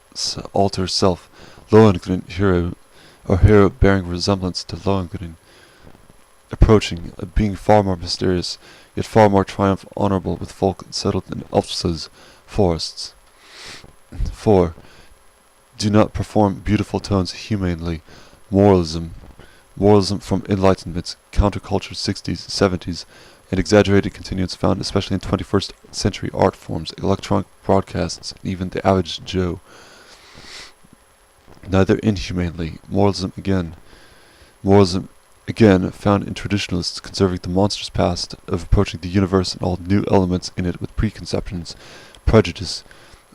altar self, Lohengrin hero, or hero bearing resemblance to Lohengrin, approaching, a being far more mysterious, yet far more honorable with folk settled in Elfsa's forests. 4. Do not perform beautiful tones humanely. Moralism from Enlightenment, counterculture 60s, 70s, and exaggerated continuance found especially in 21st century art forms, electronic broadcasts, and even the average Joe. Neither inhumanely. Moralism again found in traditionalists conserving the monstrous past of approaching the universe and all new elements in it with preconceptions, prejudice.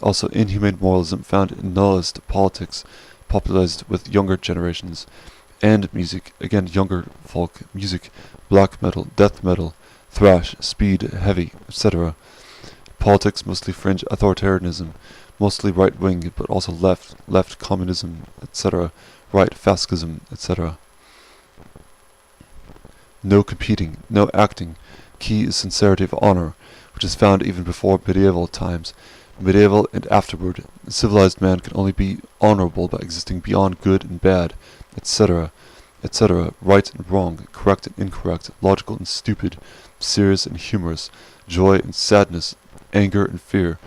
Also inhumane moralism found in nullist politics, popularized with younger generations. And music, again younger folk, music, black metal, death metal, thrash, speed, heavy, etc. Politics, mostly fringe authoritarianism, mostly right-wing, but also left communism, etc., right fascism, etc. No competing, no acting. Key is sincerity of honor, which is found even before medieval times. Medieval and afterward, civilized man can only be honorable by existing beyond good and bad, etc., etc., right and wrong, correct and incorrect, logical and stupid, serious and humorous, joy and sadness, anger and fear,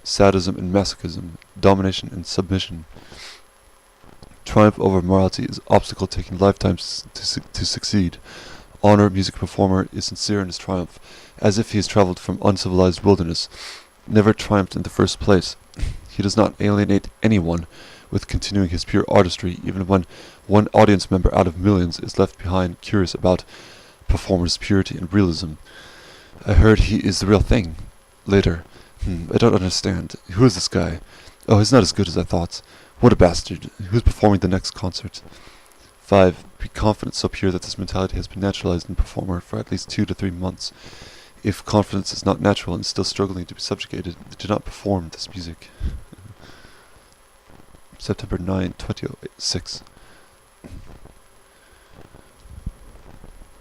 sadism and masochism, domination and submission. Triumph over morality is obstacle taking lifetimes to succeed. Honor music performer is sincere in his triumph, as if he has traveled from uncivilized wilderness, never triumphed in the first place. He does not alienate anyone, with continuing his pure artistry, even when one audience member out of millions is left behind curious about performer's purity and realism. I heard he is the real thing. Later, I don't understand. Who is this guy? Oh, he's not as good as I thought. What a bastard. Who's performing the next concert? 5. Be confident so pure that this mentality has been naturalized in the performer for at least 2 to 3 months. If confidence is not natural and still struggling to be subjugated, do not perform this music. September 9, 2006.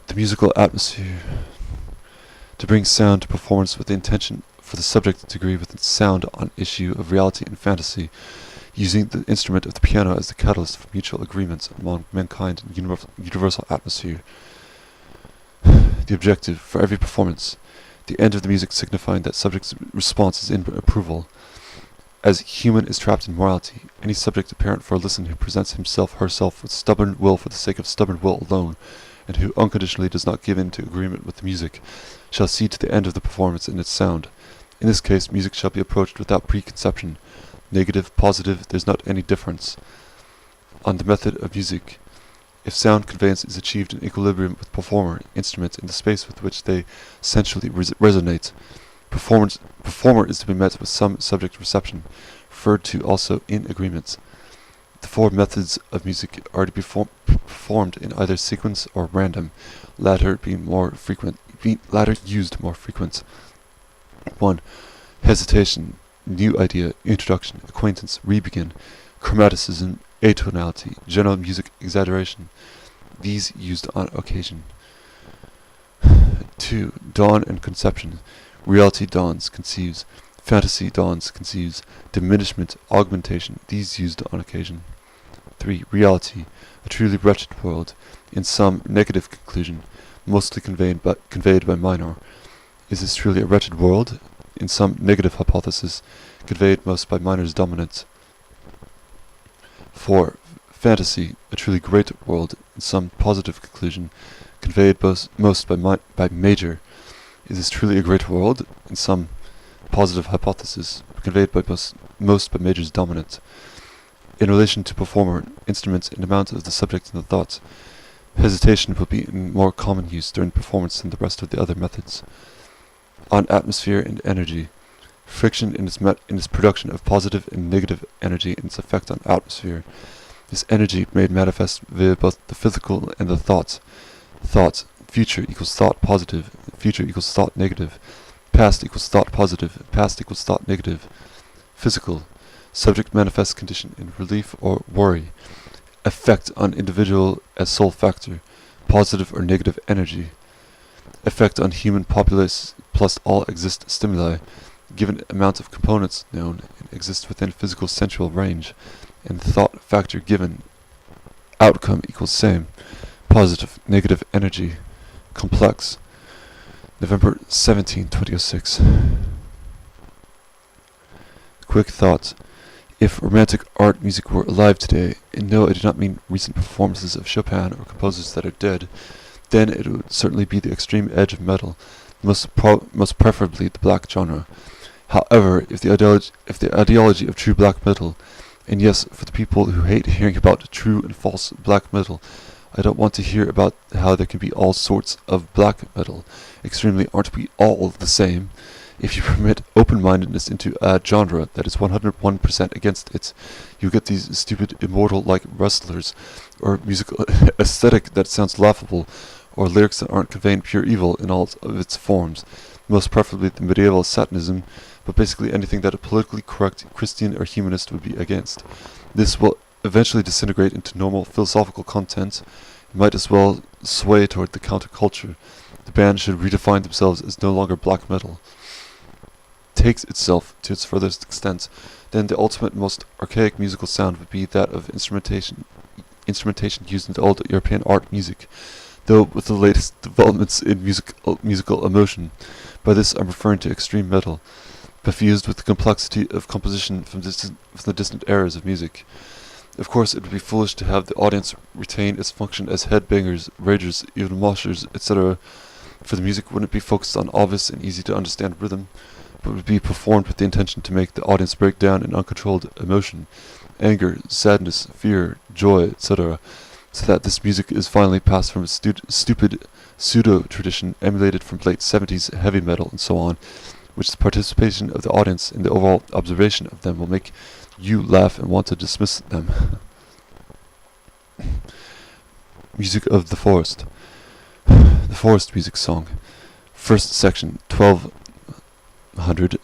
The musical atmosphere. To bring sound to performance with the intention for the subject to agree with sound on issue of reality and fantasy, using the instrument of the piano as the catalyst for mutual agreements among mankind and universal atmosphere. The objective for every performance. The end of the music signifying that subject's response is in approval. As human is trapped in morality, any subject apparent for a listen who presents herself with stubborn will for the sake of stubborn will alone, and who unconditionally does not give in to agreement with the music, shall see to the end of the performance in its sound. In this case, music shall be approached without preconception. Negative, positive, there's not any difference. On the method of music. If sound conveyance is achieved in equilibrium with performer, instrument, in the space with which they sensually resonate, performer is to be met with some subject reception, referred to also in agreements. The 4 methods of music are to be performed in either sequence or random, latter used more frequent. 1. Hesitation, new idea, introduction, acquaintance, rebegin, chromaticism, atonality, general music exaggeration. These used on occasion. 2. Dawn and conception. Reality dawns, conceives. Fantasy dawns, conceives. Diminishment, augmentation. These used on occasion. 3. Reality. A truly wretched world. In some negative conclusion, mostly conveyed by minor. Is this truly a wretched world? In some negative hypothesis, conveyed most by minor's dominance. 4. Fantasy, a truly great world, in some positive conclusion, conveyed most by major. Is this truly a great world? In some positive hypothesis, conveyed by most by major's dominance. In relation to performer, instruments, and amount of the subject and the thoughts, hesitation will be in more common use during performance than the rest of the other methods. On atmosphere and energy. Friction in its production of positive and negative energy and its effect on atmosphere. This energy made manifest via both the physical and the thoughts. Thoughts. Future equals thought positive. Future equals thought negative. Past equals thought positive. Past equals thought negative. Physical. Subject manifest condition in relief or worry. Effect on individual as sole factor. Positive or negative energy. Effect on human populace plus all exist stimuli. Given amount of components known and exist within physical sensual range, and thought factor given, outcome equals same, positive, negative energy, complex. November 17, 2006. Quick thoughts. If romantic art music were alive today, and no, I do not mean recent performances of Chopin or composers that are dead, then it would certainly be the extreme edge of metal, most preferably the black genre. However, if the ideology of true black metal, and yes, for the people who hate hearing about true and false black metal, I don't want to hear about how there can be all sorts of black metal. Extremely, aren't we all the same? If you permit open-mindedness into a genre that is 101% against it, you get these stupid immortal-like wrestlers, or musical aesthetic that sounds laughable, or lyrics that aren't conveying pure evil in all of its forms, most preferably the medieval Satanism, but basically anything that a politically correct Christian or humanist would be against. This will eventually disintegrate into normal philosophical content, and might as well sway toward the counterculture. The band should redefine themselves as no longer black metal. Takes itself to its furthest extent, then the ultimate most archaic musical sound would be that of instrumentation used in the old European art music, though with the latest developments in musical emotion. By this I'm referring to extreme metal, perfused with the complexity of composition from the distant eras of music. Of course, it would be foolish to have the audience retain its function as headbangers, ragers, even moshers, etc., for the music wouldn't be focused on obvious and easy to understand rhythm, but would be performed with the intention to make the audience break down in uncontrolled emotion. anger, sadness, fear, joy, etc., so that this music is finally passed from a stupid pseudo-tradition emulated from late 70s heavy metal and so on, which the participation of the audience in the overall observation of them will make you laugh and want to dismiss them. Music of the Forest. The Forest Music Song. First section 1200,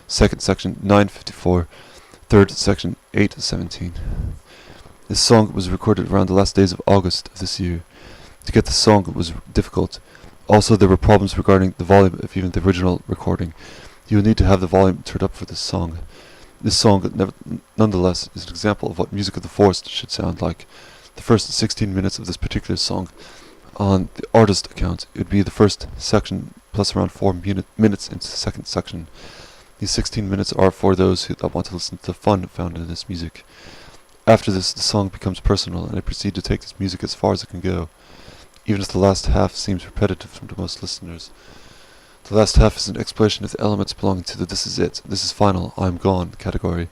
second section 954, third section 817. This song was recorded around the last days of August of this year. To get the song was difficult. Also, there were problems regarding the volume of even the original recording. You will need to have the volume turned up for this song. This song, nonetheless, is an example of what Music of the Forest should sound like. The first 16 minutes of this particular song, on the artist account, it would be the first section plus around 4 minutes into the second section. These 16 minutes are for those that want to listen to the fun found in this music. After this, the song becomes personal, and I proceed to take this music as far as it can go, even if the last half seems repetitive to most listeners. The last half is an explanation of the elements belonging to the "this is it, this is final, I'm gone" category.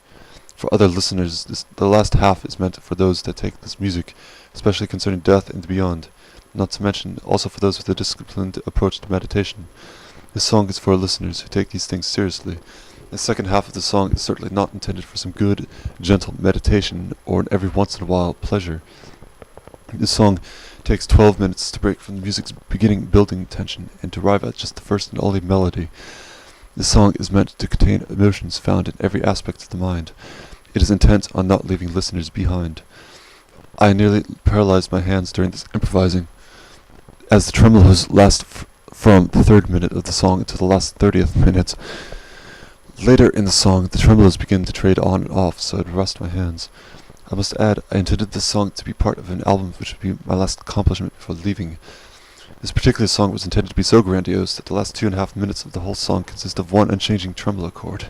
For other listeners, the last half is meant for those that take this music, especially concerning death and beyond, not to mention also for those with a disciplined approach to meditation. This song is for listeners who take these things seriously. The second half of the song is certainly not intended for some good, gentle meditation or an every once in a while pleasure. This song takes 12 minutes to break from the music's beginning building tension and to arrive at just the first and only melody. This song is meant to contain emotions found in every aspect of the mind. It is intent on not leaving listeners behind. I nearly paralyzed my hands during this improvising, as the tremolos last from the third minute of the song until the last 30th minute. Later in the song, the tremolos begin to trade on and off, so I'd rest my hands. I must add, I intended this song to be part of an album which would be my last accomplishment before leaving. This particular song was intended to be so grandiose that the last 2.5 minutes of the whole song consist of one unchanging tremolo chord.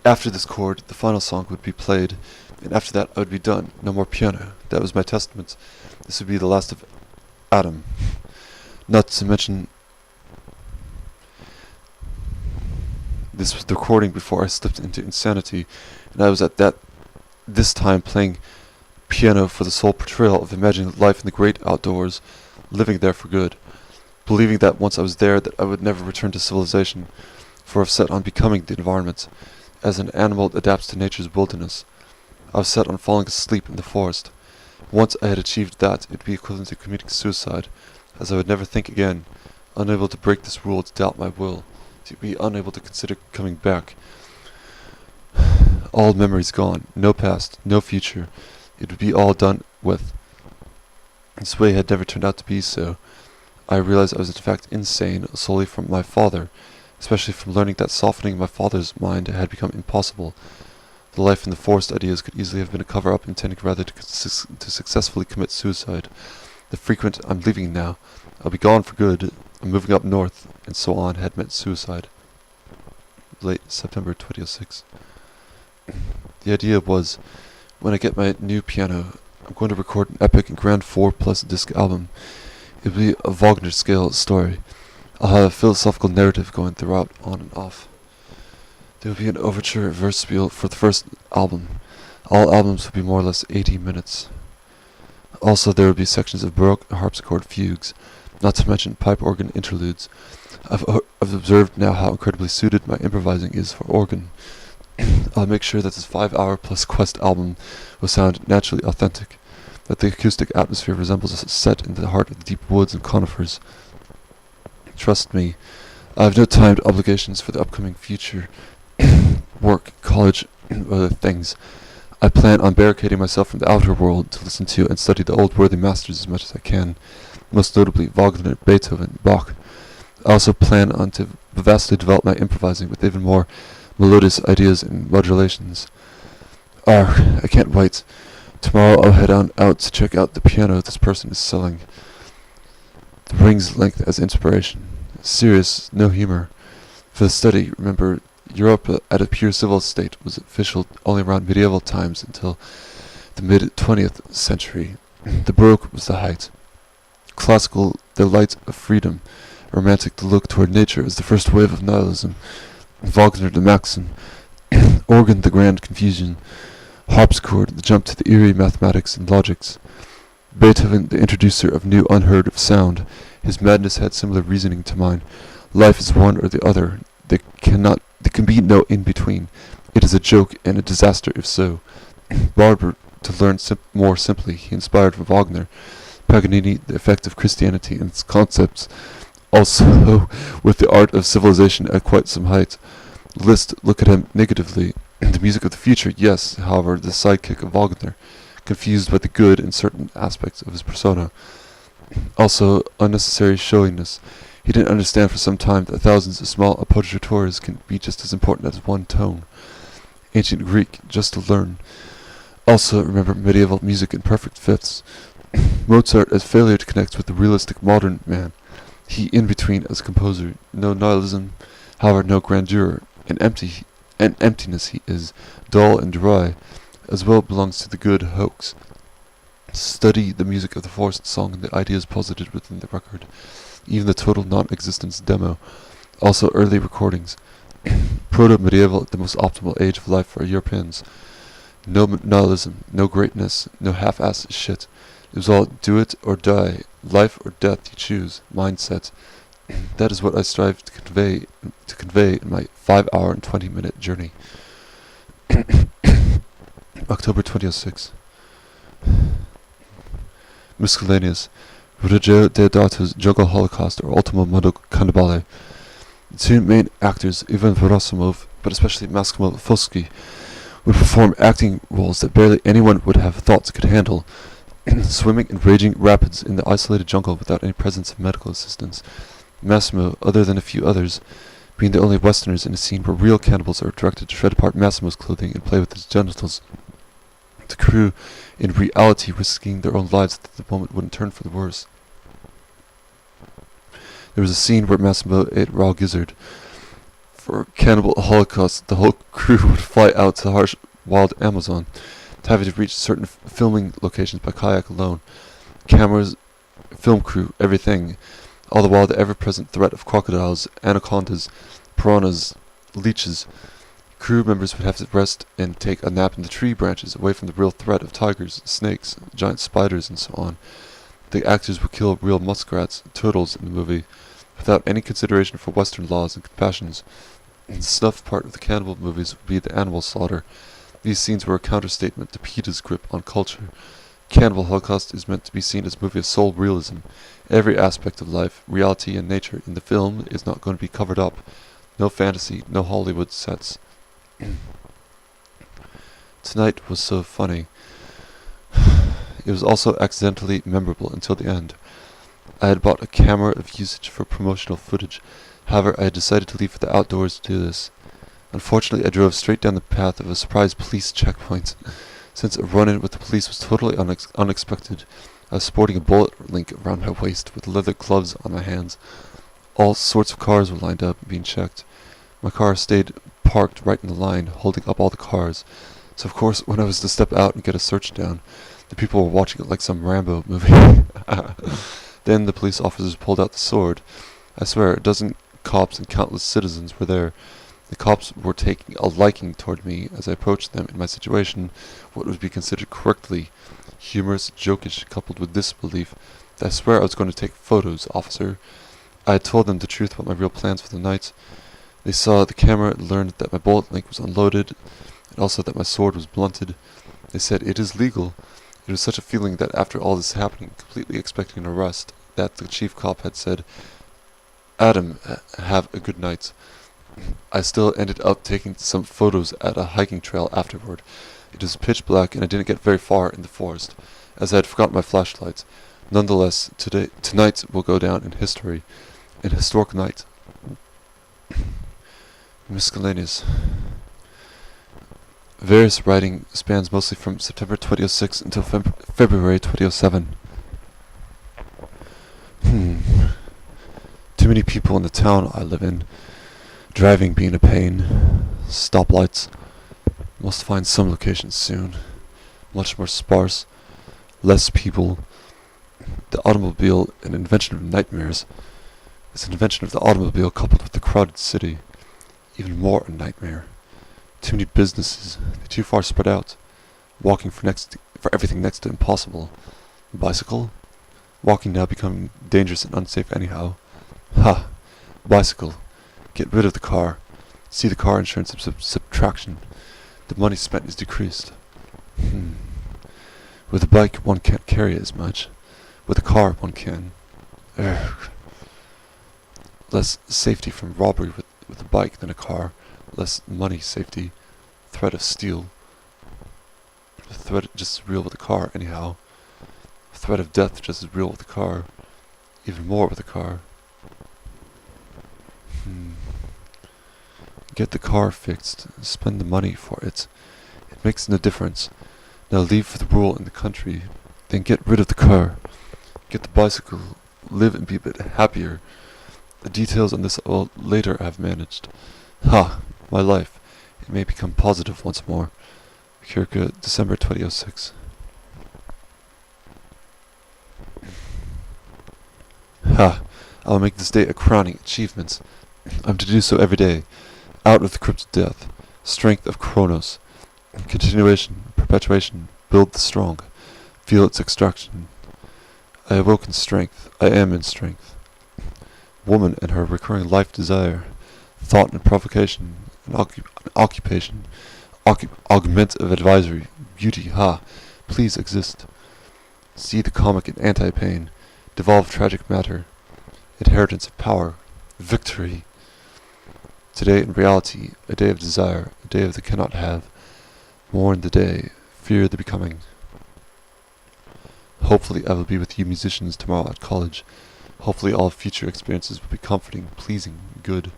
After this chord, the final song would be played, and after that I would be done. No more piano. That was my testament. This would be the last of Adam. Not to mention, this was the recording before I slipped into insanity, and I was at this time playing piano for the sole portrayal of imagining life in the great outdoors, living there for good, believing that once I was there that I would never return to civilization, for I was set on becoming the environment, as an animal adapts to nature's wilderness. I was set on falling asleep in the forest. Once I had achieved that, it would be equivalent to committing suicide, as I would never think again, unable to break this rule to doubt my will, to be unable to consider coming back. All memories gone, no past, no future. It would be all done with. This way had never turned out to be so. I realized I was in fact insane solely from my father, especially from learning that softening my father's mind had become impossible. The life in the forest ideas could easily have been a cover-up intending rather to successfully commit suicide. The frequent "I'm leaving now, I'll be gone for good, I'm moving up north," and so on had meant suicide. Late September 2006. The idea was, when I get my new piano, I'm going to record an epic and grand 4+ disc album. It will be a Wagner scale story. I'll have a philosophical narrative going throughout, on and off. There will be an overture verse spiel for the first album. All albums will be more or less 80 minutes. Also, there will be sections of Baroque harpsichord fugues, not to mention pipe organ interludes. I've observed now how incredibly suited my improvising is for organ. I'll make sure that this 5-hour plus quest album will sound naturally authentic, that the acoustic atmosphere resembles a set in the heart of the deep woods and conifers. Trust me, I have no timed obligations for the upcoming future, work, college, and other things. I plan on barricading myself from the outer world to listen to and study the old worthy masters as much as I can, most notably Wagner, Beethoven, Bach. I also plan on to vastly develop my improvising with even more melodious ideas and modulations. I can't wait. Tomorrow I'll head on out to check out the piano this person is selling. The ring's length as inspiration. Serious, no humor. For the study, remember, Europe at a pure civil state was official only around medieval times until the mid-20th century. The Baroque was the height. Classical, the light of freedom. Romantic, the look toward nature as the first wave of nihilism. Wagner, the maxim. Organ, the grand confusion. Harpsichord, the jump to the eerie mathematics and logics. Beethoven, the introducer of new unheard of sound. His madness had similar reasoning to mine. Life is one or the other. There can be no in-between. It is a joke and a disaster if so. Barber, to learn more simply, he inspired Wagner. Paganini, the effect of Christianity and its concepts, also with the art of civilization at quite some height. Liszt, look at him negatively. The music of the future, yes, however, the sidekick of Wagner, confused by the good in certain aspects of his persona. Also, unnecessary showiness. He didn't understand for some time that thousands of small appoggiatures can be just as important as one tone. Ancient Greek, just to learn. Also, remember medieval music in perfect fifths. Mozart as failure to connect with the realistic modern man. He in between as composer. No nihilism, however no grandeur. An emptiness he is, dull and dry, as well belongs to the good hoax. Study the music of the forced song and the ideas posited within the record, even the total non-existence demo, also early recordings. Proto-medieval, the most optimal age of life for Europeans. No nihilism, no greatness, no half-assed shit. It was all do it or die, life or death you choose, mindset. That is what I strive to convey in my 5-hour and 20-minute journey. October 2006. Miscellaneous. Ruggiero Deodato's Jungle Holocaust or Ultimo Mondo Cannibale. The two main actors, Ivan Vorosimov, but especially Massimo Foschi, would perform acting roles that barely anyone would have thought could handle. Swimming in raging rapids in the isolated jungle without any presence of medical assistance. Massimo, other than a few others, being the only Westerners in a scene where real cannibals are directed to shred apart Massimo's clothing and play with his genitals. The crew, in reality, risking their own lives that the moment wouldn't turn for the worse. There was a scene where Massimo ate raw gizzard. For Cannibal Holocaust, the whole crew would fly out to the harsh wild Amazon, having to reach certain filming locations by kayak alone. Cameras, film crew, everything. All the while the ever-present threat of crocodiles, anacondas, piranhas, leeches. Crew members would have to rest and take a nap in the tree branches away from the real threat of tigers, snakes, giant spiders, and so on. The actors would kill real muskrats, turtles in the movie, without any consideration for Western laws and compassions. And the snuff part of the cannibal movies would be the animal slaughter. These scenes were a counterstatement to PETA's grip on culture. Cannibal Holocaust is meant to be seen as a movie of soul realism. Every aspect of life, reality, and nature in the film is not going to be covered up. No fantasy, no Hollywood sets. Tonight was so funny. It was also accidentally memorable until the end. I had bought a camera of usage for promotional footage. However, I had decided to leave for the outdoors to do this. Unfortunately, I drove straight down the path of a surprise police checkpoint. Since a run-in with the police was totally unexpected, I was sporting a bullet link around my waist with leather gloves on my hands. All sorts of cars were lined up, being checked. My car stayed parked right in the line, holding up all the cars. So of course, when I was to step out and get a search down, the people were watching it like some Rambo movie. Then the police officers pulled out the sword. I swear, a dozen cops and countless citizens were there. The cops were taking a liking toward me as I approached them in my situation, what would be considered correctly humorous, jokish, coupled with disbelief. I swear I was going to take photos, officer. I had told them the truth about my real plans for the night. They saw the camera and learned that my bullet link was unloaded, and also that my sword was blunted. They said, "It is legal." It was such a feeling that after all this happening, completely expecting an arrest, that the chief cop had said, "Adam, have a good night." I still ended up taking some photos at a hiking trail afterward. It was pitch black and I didn't get very far in the forest, as I had forgotten my flashlight. Nonetheless, tonight will go down in history. An historic night. Miscellaneous. Various writing spans mostly from September 2006 until February 2007. Too many people in the town I live in. Driving being a pain. Stoplights. Must find some locations soon. Much more sparse. Less people. The automobile, an invention of nightmares. It's an invention of the automobile coupled with the crowded city. Even more a nightmare. Too many businesses. They're too far spread out. walking for everything next to impossible. Bicycle? Walking now becoming dangerous and unsafe anyhow. Ha! Bicycle. Get rid of the car. See the car insurance subtraction. The money spent is decreased. With a bike one can't carry as much. With a car one can. Urgh. Less safety from robbery with a bike than a car. Less money safety. Threat of steal. The threat just as real with a car anyhow. Threat of death just as real with a car. Even more with a car. Get the car fixed. Spend the money for it. It makes no difference. Now leave for the rural in the country. Then get rid of the car. Get the bicycle. Live and be a bit happier. The details on this I'll later have managed. Ha! My life. It may become positive once more. Kierke, December 2006. Ha! I will make this day a crowning achievement. I'm to do so every day. Out of the crypt of death. Strength of Kronos. Continuation, perpetuation. Build the strong. Feel its extraction. I awoke in strength. I am in strength. Woman and her recurring life desire. Thought and provocation. An occupation. Augmentative advisory. Beauty, ha! Please exist. See the comic and anti-pain. Devolve tragic matter. Inheritance of power. Victory. Today in reality, a day of desire, a day of the cannot have. Mourn the day, fear the becoming. Hopefully I will be with you musicians tomorrow at college. Hopefully all future experiences will be comforting, pleasing, good.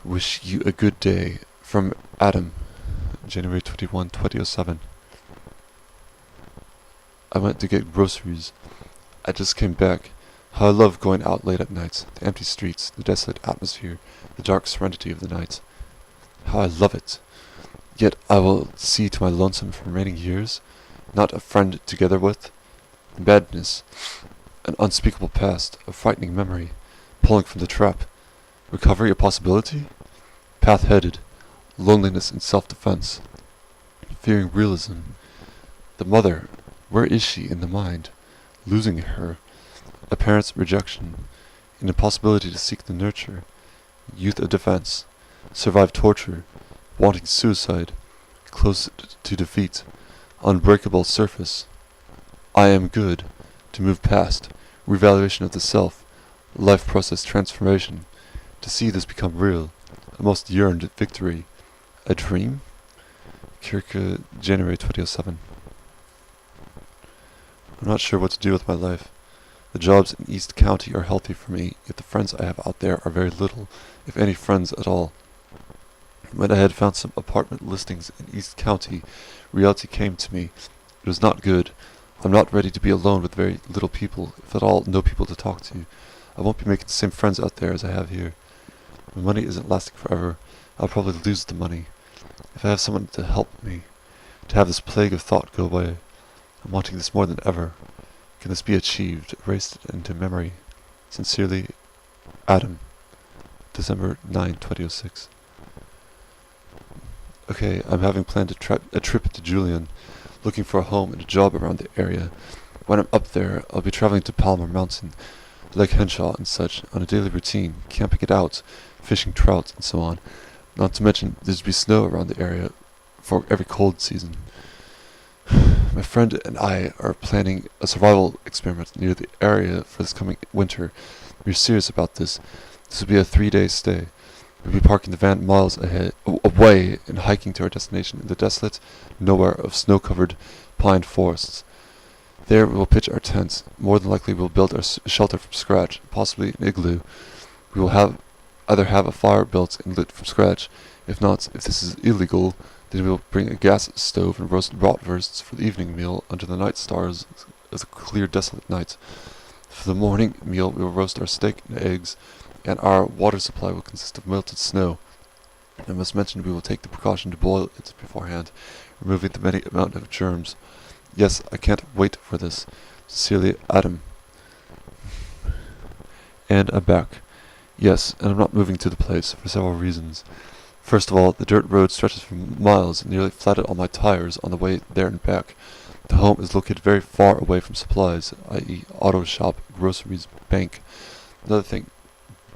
Wish you a good day. From Adam, January 21, 2007. I went to get groceries. I just came back. How I love going out late at night. The empty streets, the desolate atmosphere, the dark serenity of the night. How I love it. Yet I will see to my lonesome for remaining years, not a friend together with. Madness, an unspeakable past, a frightening memory, pulling from the trap. Recovery a possibility? Path-headed, loneliness and self-defense. Fearing realism. The mother, where is she in the mind? Losing her. A parent's rejection. An impossibility to seek the nurture. Youth of defense. Survive torture. Wanting suicide. Close to defeat. Unbreakable surface. I am good. To move past. Revaluation of the self. Life process transformation. To see this become real. A most yearned victory. A dream? Kierke, January 2007. I'm not sure what to do with my life. The jobs in East County are healthy for me, yet the friends I have out there are very little, if any friends at all. When I had found some apartment listings in East County, reality came to me. It was not good. I'm not ready to be alone with very little people, if at all no people to talk to. I won't be making the same friends out there as I have here. My money isn't lasting forever. I'll probably lose the money. If I have someone to help me, to have this plague of thought go away, I'm wanting this more than ever. Can this be achieved, erased into memory? Sincerely, Adam. December 9, 2006. Okay, I'm having planned a trip to Julian, looking for a home and a job around the area. When I'm up there, I'll be traveling to Palmer Mountain, Lake Henshaw and such, on a daily routine, camping it out, fishing trout and so on. Not to mention, there's to be snow around the area for every cold season. My friend and I are planning a survival experiment near the area for this coming winter. We're serious about this. This will be a 3-day stay. We'll be parking the van miles away and hiking to our destination in the desolate nowhere of snow-covered pine forests. There we will pitch our tents. More than likely we'll build our shelter from scratch, possibly an igloo. We will either have a fire built and lit from scratch. If not, if this is illegal, then we will bring a gas stove and roast bratwursts for the evening meal under the night stars of the clear desolate night. For the morning meal we will roast our steak and eggs, and our water supply will consist of melted snow. I must mention we will take the precaution to boil it beforehand, removing the many amount of germs. Yes, I can't wait for this. Sincerely, Adam. And I'm back. Yes, and I'm not moving to the place for several reasons. First of all, the dirt road stretches for miles and nearly flattened all my tires on the way there and back. The home is located very far away from supplies, i.e. auto shop, groceries, bank. Another thing,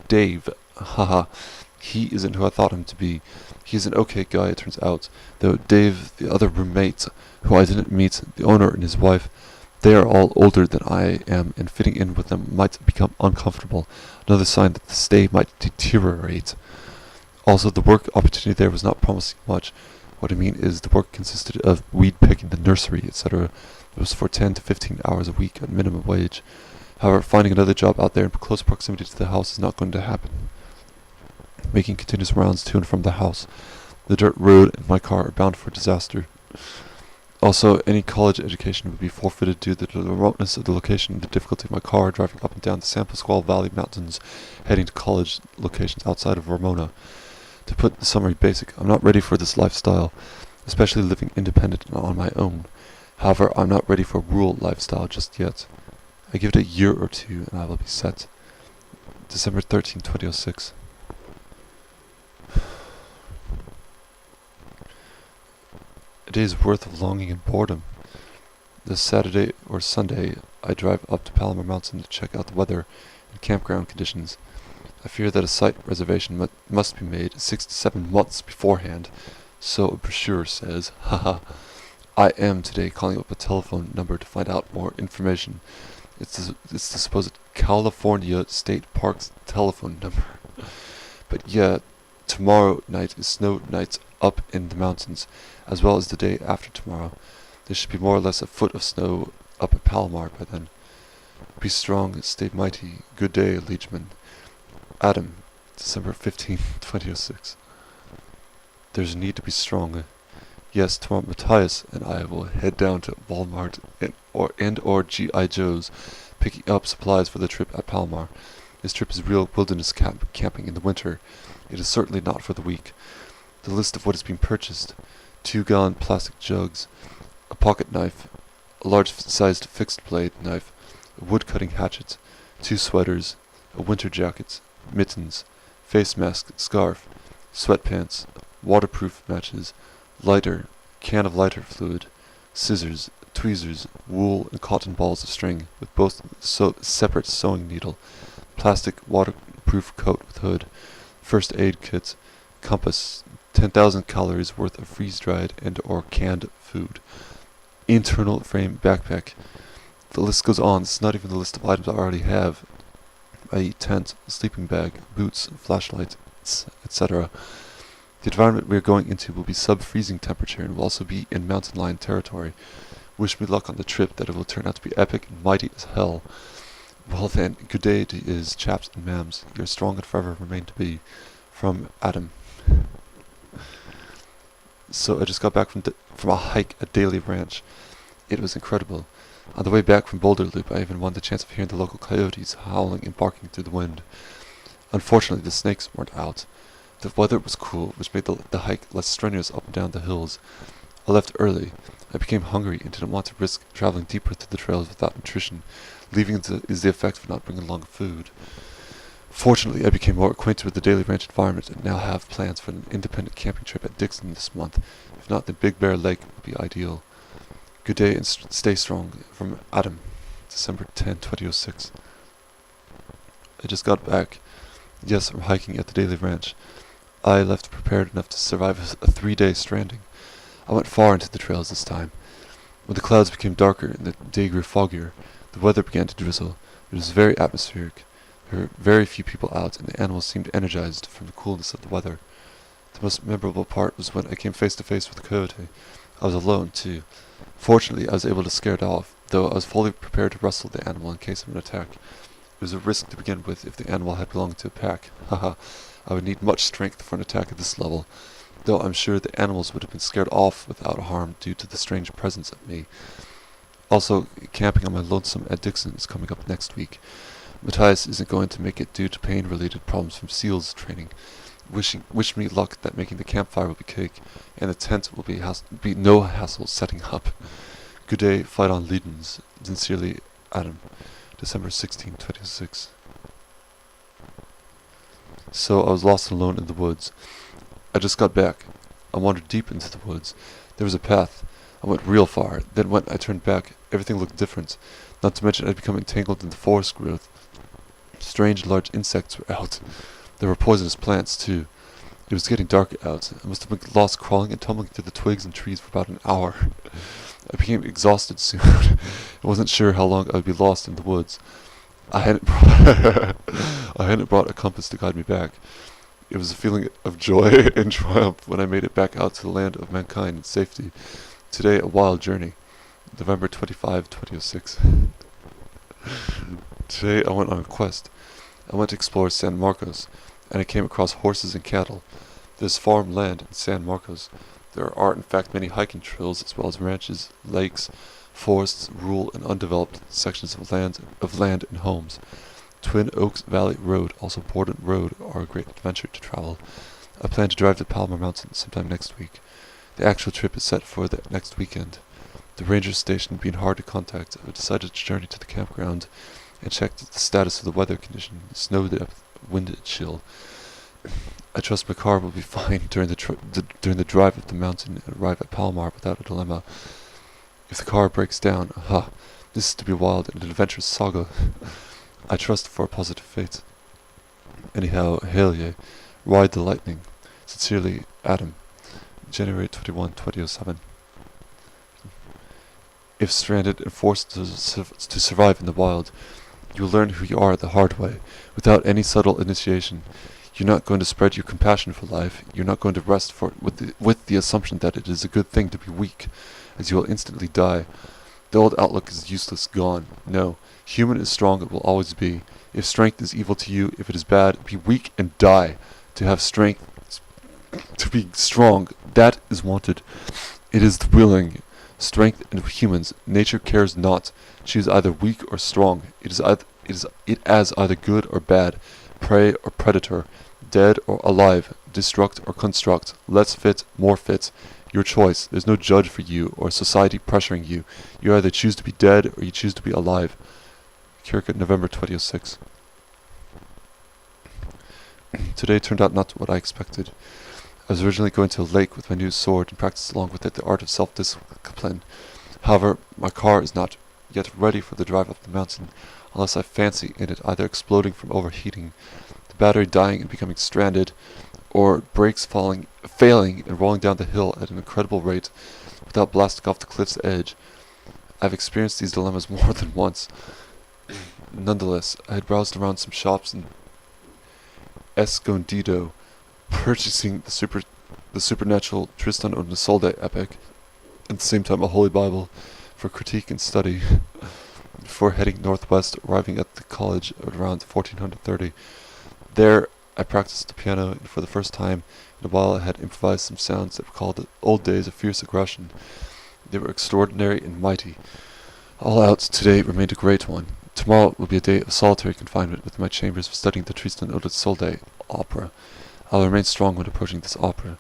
Dave, haha, he isn't who I thought him to be. He's an okay guy, it turns out, though Dave, the other roommate, who I didn't meet, the owner and his wife, they are all older than I am, and fitting in with them might become uncomfortable, another sign that the stay might deteriorate. Also, the work opportunity there was not promising much. What I mean is, the work consisted of weed picking, the nursery, etc. It was for 10 to 15 hours a week at minimum wage. However, finding another job out there in close proximity to the house is not going to happen. Making continuous rounds to and from the house, the dirt road and my car are bound for disaster. Also, any college education would be forfeited due to the remoteness of the location and the difficulty of my car driving up and down the San Pasqual Valley Mountains, heading to college locations outside of Ramona. To put the summary basic, I'm not ready for this lifestyle, especially living independent and on my own. However, I'm not ready for rural lifestyle just yet. I give it a year or two and I will be set. December 13, 2006. A day's worth of longing and boredom. This Saturday or Sunday, I drive up to Palomar Mountain to check out the weather and campground conditions. I fear that a site reservation must be made 6 to 7 months beforehand, so a brochure says. Haha. I am today calling up a telephone number to find out more information. It's the supposed California State Parks telephone number. But yeah, tomorrow night is snow nights up in the mountains, as well as the day after tomorrow. There should be more or less a foot of snow up at Palomar by then. Be strong, stay mighty. Good day, Liegeman. Adam, December 15, 2006. There's a need to be strong. Yes, tomorrow Matthias and I will head down to Walmart or G.I. Joe's, picking up supplies for the trip at Palomar. This trip is real wilderness camping in the winter. It is certainly not for the weak. The list of what is being purchased: 2-gallon plastic jugs, a pocket knife, a large-sized fixed-blade knife, a wood-cutting hatchet, 2 sweaters, a winter jacket, mittens, face mask, scarf, sweatpants, waterproof matches, lighter, can of lighter fluid, scissors, tweezers, wool and cotton balls of string with both separate sewing needle, plastic waterproof coat with hood, first aid kit, compass, 10,000 calories worth of freeze-dried and or canned food, internal frame backpack. The list goes on. It's not even the list of items I already have, i.e. tent, sleeping bag, boots, flashlights, etc. The environment we are going into will be sub-freezing temperature and will also be in mountain lion territory. Wish me luck on the trip, that it will turn out to be epic and mighty as hell. Well then, good day to is chaps and mams. You're strong and forever remain to be. From Adam. So I just got back from a hike at Daly Ranch. It was incredible. On the way back from Boulder Loop, I even won the chance of hearing the local coyotes howling and barking through the wind. Unfortunately, the snakes weren't out. The weather was cool, which made the hike less strenuous up and down the hills. I left early. I became hungry and didn't want to risk traveling deeper through the trails without nutrition. Leaving is the effect of not bringing along food. Fortunately, I became more acquainted with the Daly Ranch environment and now have plans for an independent camping trip at Dixon this month. If not, then Big Bear Lake would be ideal. Good day and stay strong. From Adam, December 10, 2006. I just got back. Yes, from hiking at the Daly Ranch. I left prepared enough to survive a 3-day stranding. I went far into the trails this time. When the clouds became darker and the day grew foggier, the weather began to drizzle. It was very atmospheric. There were very few people out, and the animals seemed energized from the coolness of the weather. The most memorable part was when I came face to face with a coyote. I was alone, too. Fortunately, I was able to scare it off, though I was fully prepared to wrestle the animal in case of an attack. It was a risk to begin with if the animal had belonged to a pack. Haha, I would need much strength for an attack at this level, though I'm sure the animals would have been scared off without harm due to the strange presence of me. Also, camping on my lonesome at Dixon is coming up next week. Matthias isn't going to make it due to pain-related problems from SEALs training. Wish me luck that making the campfire will be cake, and the tent will be no hassle setting up. Good day, fight on Leidens. Sincerely, Adam. December 16, 2006. So I was lost and alone in the woods. I just got back. I wandered deep into the woods. There was a path. I went real far. Then when I turned back, everything looked different. Not to mention I'd become entangled in the forest growth. Strange large insects were out. There were poisonous plants, too. It was getting dark out. I must have been lost crawling and tumbling through the twigs and trees for about an hour. I became exhausted soon. I wasn't sure how long I would be lost in the woods. I hadn't brought a compass to guide me back. It was a feeling of joy and triumph when I made it back out to the land of mankind in safety. Today, a wild journey. November 25, 2006. Today, I went on a quest. I went to explore San Marcos, and I came across horses and cattle. There's farm land in San Marcos. There are, in fact, many hiking trails, as well as ranches, lakes, forests, rural and undeveloped sections of land and homes. Twin Oaks Valley Road, also Borden Road, are a great adventure to travel. I plan to drive to Palmer Mountain sometime next week. The actual trip is set for the next weekend. The ranger station being hard to contact, I decided to journey to the campground and check the status of the weather condition, snow depth, wind chill. I trust my car will be fine during the drive up the mountain and arrive at Palomar without a dilemma. If the car breaks down, this is to be wild and an adventurous saga. I trust for a positive fate. Anyhow, hail ye, ride the lightning. Sincerely, Adam. January 21, 2007. If stranded and forced to survive in the wild, you will learn who you are the hard way, without any subtle initiation. You're not going to spread your compassion for life. You're not going to rest with the assumption that it is a good thing to be weak, as you will instantly die. The old outlook is useless, gone. No, human is strong, it will always be. If strength is evil to you, if it is bad, be weak and die. To have strength, to be strong, that is wanted. It is the willing strength in humans. Nature cares not. She is either weak or strong. It as either good or bad, prey or predator, dead or alive, destruct or construct, less fit, more fit. Your choice. There's no judge for you or society pressuring you. You either choose to be dead or you choose to be alive. Kierkegaard, November 2006. Today turned out not what I expected. I was originally going to a lake with my new sword and practice along with it the art of self-discipline. However, my car is not yet ready for the drive up the mountain, unless I fancy in it either exploding from overheating, the battery dying and becoming stranded, or brakes failing and rolling down the hill at an incredible rate without blasting off the cliff's edge. I've experienced these dilemmas more than once. Nonetheless, I had browsed around some shops in Escondido, purchasing the supernatural Tristan und Isolde epic, at the same time a holy Bible, for critique and study, before heading northwest, arriving at the college around 1430. There, I practiced the piano, and for the first time in a while I had improvised some sounds that recalled the old days of fierce aggression. They were extraordinary and mighty. All out, today remained a great one. Tomorrow will be a day of solitary confinement within my chambers for studying the Tristan und Isolde opera. I'll remain strong when approaching this opera.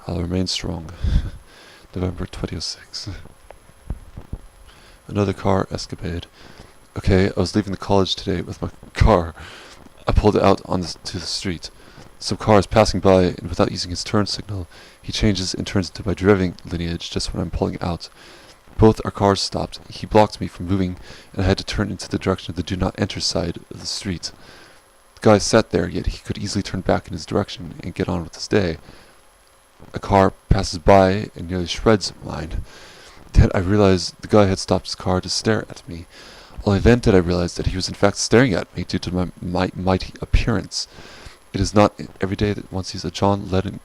I'll remain strong. November 2006. Another car escapade. Okay, I was leaving the college today with my car. I pulled it out to the street. Some car is passing by, and without using his turn signal, he changes and turns into my driving lineage just when I'm pulling out. Both our cars stopped. He blocked me from moving, and I had to turn into the direction of the do not enter side of the street. The guy sat there, yet he could easily turn back in his direction and get on with his day. A car passes by and nearly shreds mine. Then I realized the guy had stopped his car to stare at me. Only then did I realize that he was in fact staring at me due to my mighty appearance. It is not every day that one sees a John Lennon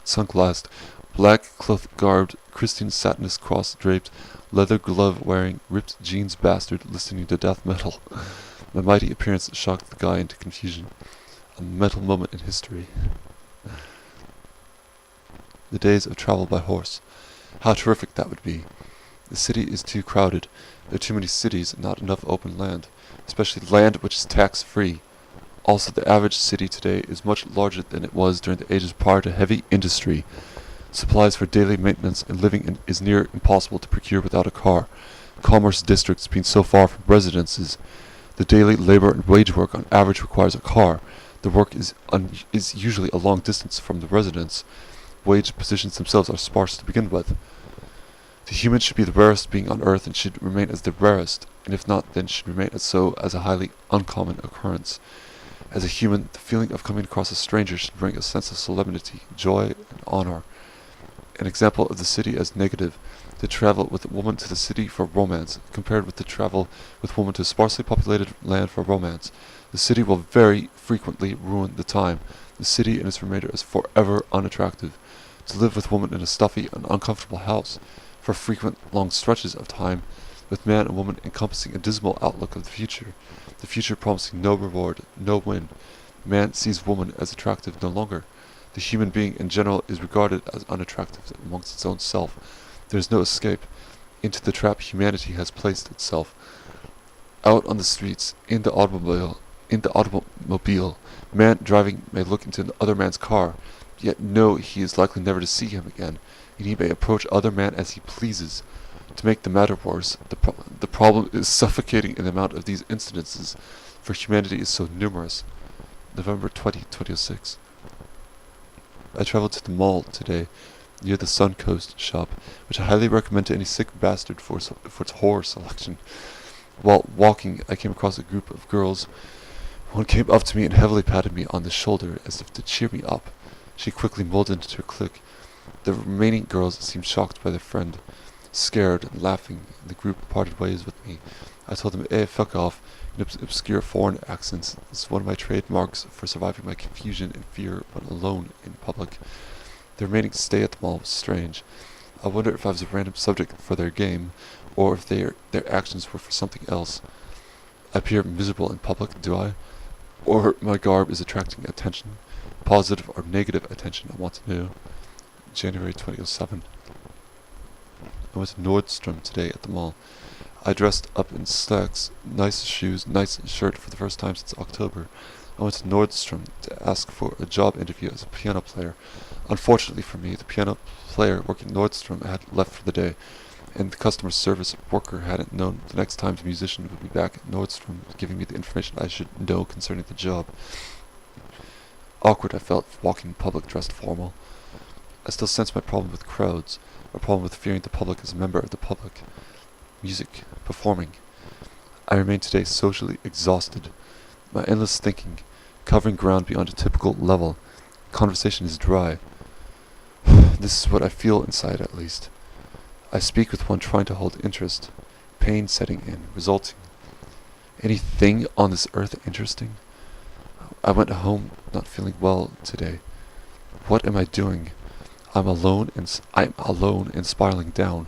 sunglassed, black cloth-garbed, Christian satinist cross-draped, leather glove-wearing, ripped jeans bastard listening to death metal. My mighty appearance shocked the guy into confusion. A metal moment in history. The days of travel by horse. How terrific that would be. The city is too crowded. There are too many cities and not enough open land, especially land which is tax-free. Also, the average city today is much larger than it was during the ages prior to heavy industry. Supplies for daily maintenance and living is near impossible to procure without a car. Commerce districts being so far from residences, the daily labor and wage work on average requires a car. The work is usually a long distance from the residence. Wage positions themselves are sparse to begin with. The human should be the rarest being on earth and should remain as the rarest, and if not, then should remain as so as a highly uncommon occurrence. As a human, the feeling of coming across a stranger should bring a sense of solemnity, joy, and honor. An example of the city as negative: to travel with a woman to the city for romance, compared with the travel with woman to sparsely populated land for romance. The city will very frequently ruin the time. The city and its remainder is forever unattractive. To live with woman in a stuffy and uncomfortable house, for frequent long stretches of time, with man and woman encompassing a dismal outlook of the future promising no reward, no win. Man sees woman as attractive no longer. The human being in general is regarded as unattractive amongst its own self. There is no escape. Into the trap humanity has placed itself. Out on the streets, in the automobile, man driving may look into the other man's car, yet know he is likely never to see him again, and he may approach other man as he pleases. To make the matter worse, the problem is suffocating in the amount of these incidences, for humanity is so numerous. November 20, 2006. I traveled to the mall today, near the Suncoast shop, which I highly recommend to any sick bastard for its horror selection. While walking, I came across a group of girls. One came up to me and heavily patted me on the shoulder as if to cheer me up. She quickly molded into her clique. The remaining girls seemed shocked by their friend. Scared and laughing, the group parted ways with me. I told them, "Hey, fuck off," in obscure foreign accents. This is one of my trademarks for surviving my confusion and fear when alone in public. The remaining stay at the mall was strange. I wonder if I was a random subject for their game, or if their actions were for something else. I appear miserable in public, do I? Or my garb is attracting attention? Positive or negative attention, I want to know. January 2007. I went to Nordstrom today at the mall. I dressed up in slacks, nice shoes, nice shirt for the first time since October. I went to Nordstrom to ask for a job interview as a piano player. Unfortunately for me, the piano player working Nordstrom had left for the day, and the customer service worker hadn't known the next time the musician would be back at Nordstrom, giving me the information I should know concerning the job. Awkward I felt, walking in public dressed formal. I still sense my problem with crowds, a problem with fearing the public as a member of the public. Music, performing. I remain today socially exhausted. My endless thinking, covering ground beyond a typical level. Conversation is dry. This is what I feel inside, at least. I speak with one trying to hold interest, pain setting in, resulting. Anything on this earth interesting? I went home not feeling well today. What am I doing? I'm alone and spiraling down.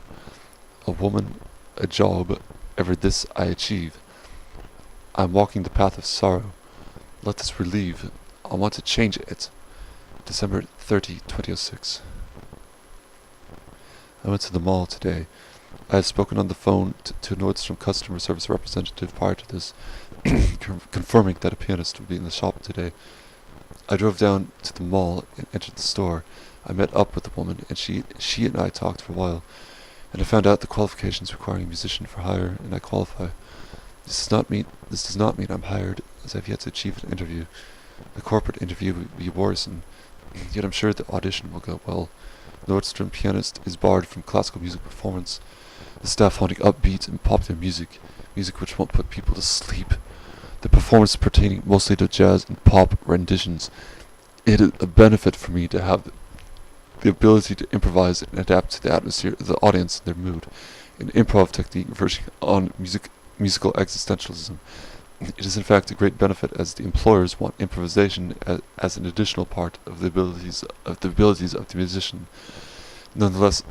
A woman, a job, ever this I achieve. I'm walking the path of sorrow. Let this relieve. I want to change it. December 30, 2006. I went to the mall today. I had spoken on the phone to a Nordstrom customer service representative prior to this, confirming that a pianist would be in the shop today. I drove down to the mall and entered the store. I met up with the woman, and she and I talked for a while, and I found out the qualifications requiring a musician for hire, and I qualify. This does not mean I'm hired, as I've yet to achieve an interview. The corporate interview would be worrisome, yet I'm sure the audition will go well. Nordstrom pianist is barred from classical music performance. The staff wanting upbeat and popular music which won't put people to sleep. The performance pertaining mostly to jazz and pop renditions. It is a benefit for me to have the ability to improvise and adapt to the atmosphere of the audience and their mood. An improv technique verging on musical existentialism. It is in fact a great benefit, as the employers want improvisation as an additional part of the abilities of the musician. Nonetheless,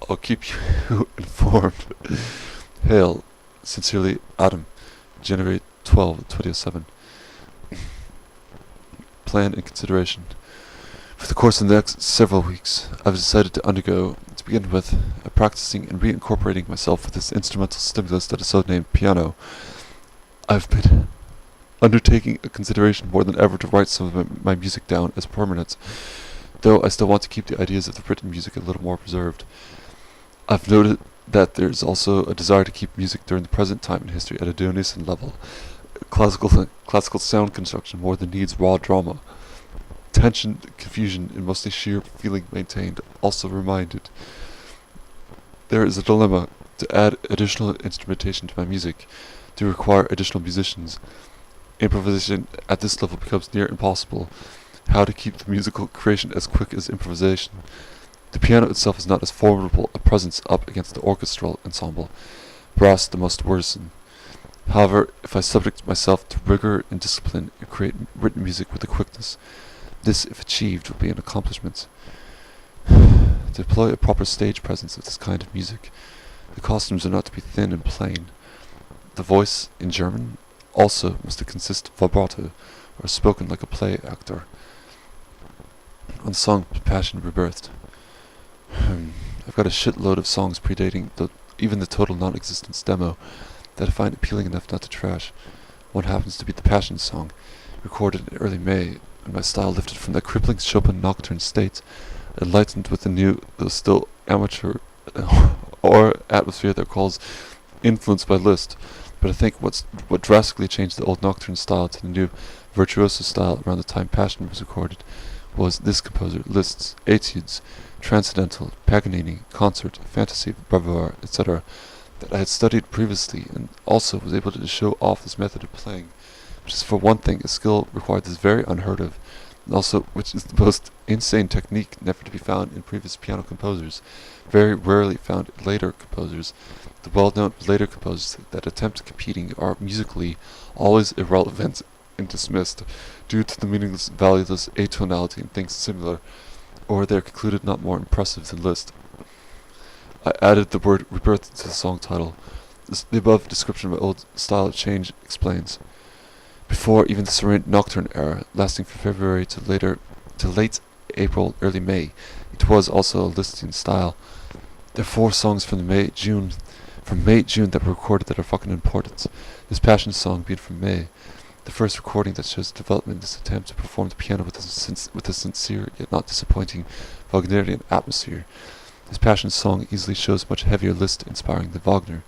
I'll keep you informed. Hail, sincerely, Adam. January 12, 2007. Plan and consideration. For the course of the next several weeks, I've decided to undergo, to begin with, a practicing and reincorporating myself with this instrumental stimulus that is so named piano. I've been undertaking a consideration more than ever to write some of my music down as permanent, though I still want to keep the ideas of the written music a little more preserved. I've noted that there's also a desire to keep music during the present time in history at a Dionysian level, classical sound construction more than needs raw drama. Tension, confusion, and mostly sheer feeling maintained, also reminded. There is a dilemma. To add additional instrumentation to my music, to require additional musicians. Improvisation at this level becomes near impossible. How to keep the musical creation as quick as improvisation. The piano itself is not as formidable a presence up against the orchestral ensemble. Brass the most worrisome. However, if I subject myself to rigor and discipline and create written music with a quickness, this, if achieved, will be an accomplishment. To deploy a proper stage presence of this kind of music, the costumes are not to be thin and plain. The voice, in German, also must consist of vibrato, or spoken like a play actor. On the song Passion Rebirthed. I've got a shitload of songs predating even the total non-existence demo that I find appealing enough not to trash. One happens to be the Passion song, recorded in early May, when my style lifted from the crippling Chopin nocturne state, enlightened with the new, though still amateur, or atmosphere that calls influenced by Liszt. But I think what drastically changed the old nocturne style to the new virtuoso style around the time Passion was recorded was this composer, Liszt's Etudes, Transcendental, Paganini, Concert, Fantasy, Bravura, etc., that I had studied previously, and also was able to show off this method of playing, which is for one thing a skill required that is very unheard of, and also which is the most insane technique never to be found in previous piano composers, very rarely found in later composers. The well-known later composers that attempt competing are musically always irrelevant and dismissed due to the meaningless, valueless atonality and things similar, or they are concluded not more impressive than Liszt. I added the word rebirth to the song title. The above description of my old style of change explains. Before even the serene nocturne era, lasting from February to late April, early May, it was also a Lisztian style. There are 4 songs from May-June that were recorded that are fucking important. This Passion song being from May, the first recording that shows development in this attempt to perform the piano with a sincere yet not disappointing Wagnerian atmosphere. This Passion song easily shows much heavier Liszt inspiring than Wagner,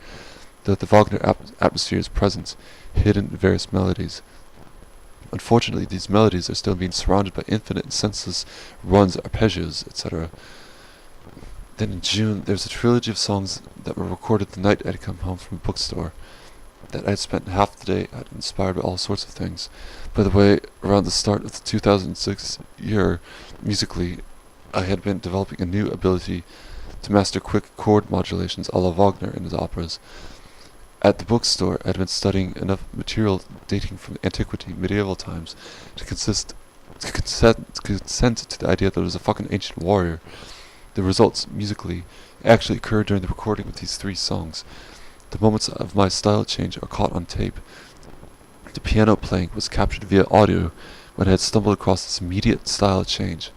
though the Wagner atmosphere is present, hidden in various melodies. Unfortunately, these melodies are still being surrounded by infinite and senseless runs, arpeggios, etc. Then in June, there's a trilogy of songs that were recorded the night I'd come home from a bookstore, that I'd spent half the day at, inspired by all sorts of things. By the way, around the start of the 2006 year, musically, I had been developing a new ability to master quick chord modulations a la Wagner in his operas. At the bookstore, I had been studying enough material dating from antiquity, medieval times, to consent to the idea that I was a fucking ancient warrior. The results, musically, actually occurred during the recording of these 3 songs. The moments of my style change are caught on tape. The piano playing was captured via audio when I had stumbled across this immediate style change.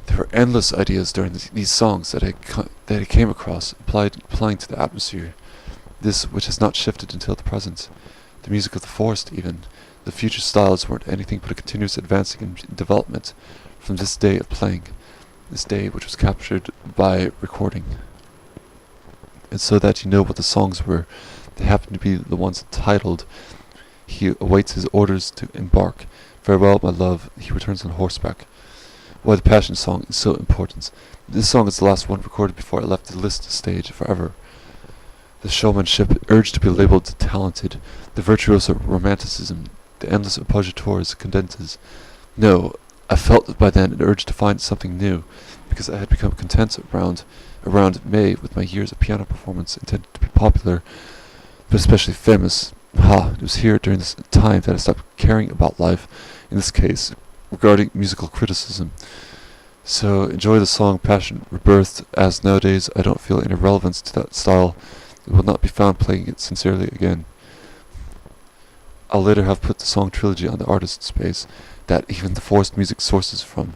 There were endless ideas during these songs that I came across, applying to the atmosphere. This which has not shifted until the present. The music of the forest, even. The future styles weren't anything but a continuous advancing in development from this day of playing. This day which was captured by recording. And so that you know what the songs were, they happen to be the ones titled, He awaits his orders to embark. Farewell, my love, he returns on horseback. Why the Passion song is so important. This song is the last one recorded before I left the Liszt stage forever. The showmanship urge to be labeled talented, the virtuoso romanticism, the endless appoggiatures, cadences. No, I felt by then an urge to find something new, because I had become content around May with my years of piano performance intended to be popular, but especially famous. It was here during this time that I stopped caring about life, in this case, regarding musical criticism. So enjoy the song Passion Rebirthed, as nowadays I don't feel any relevance to that style. It will not be found playing it sincerely again. I'll later have put the song trilogy on the artist's space, that even the forest music sources from.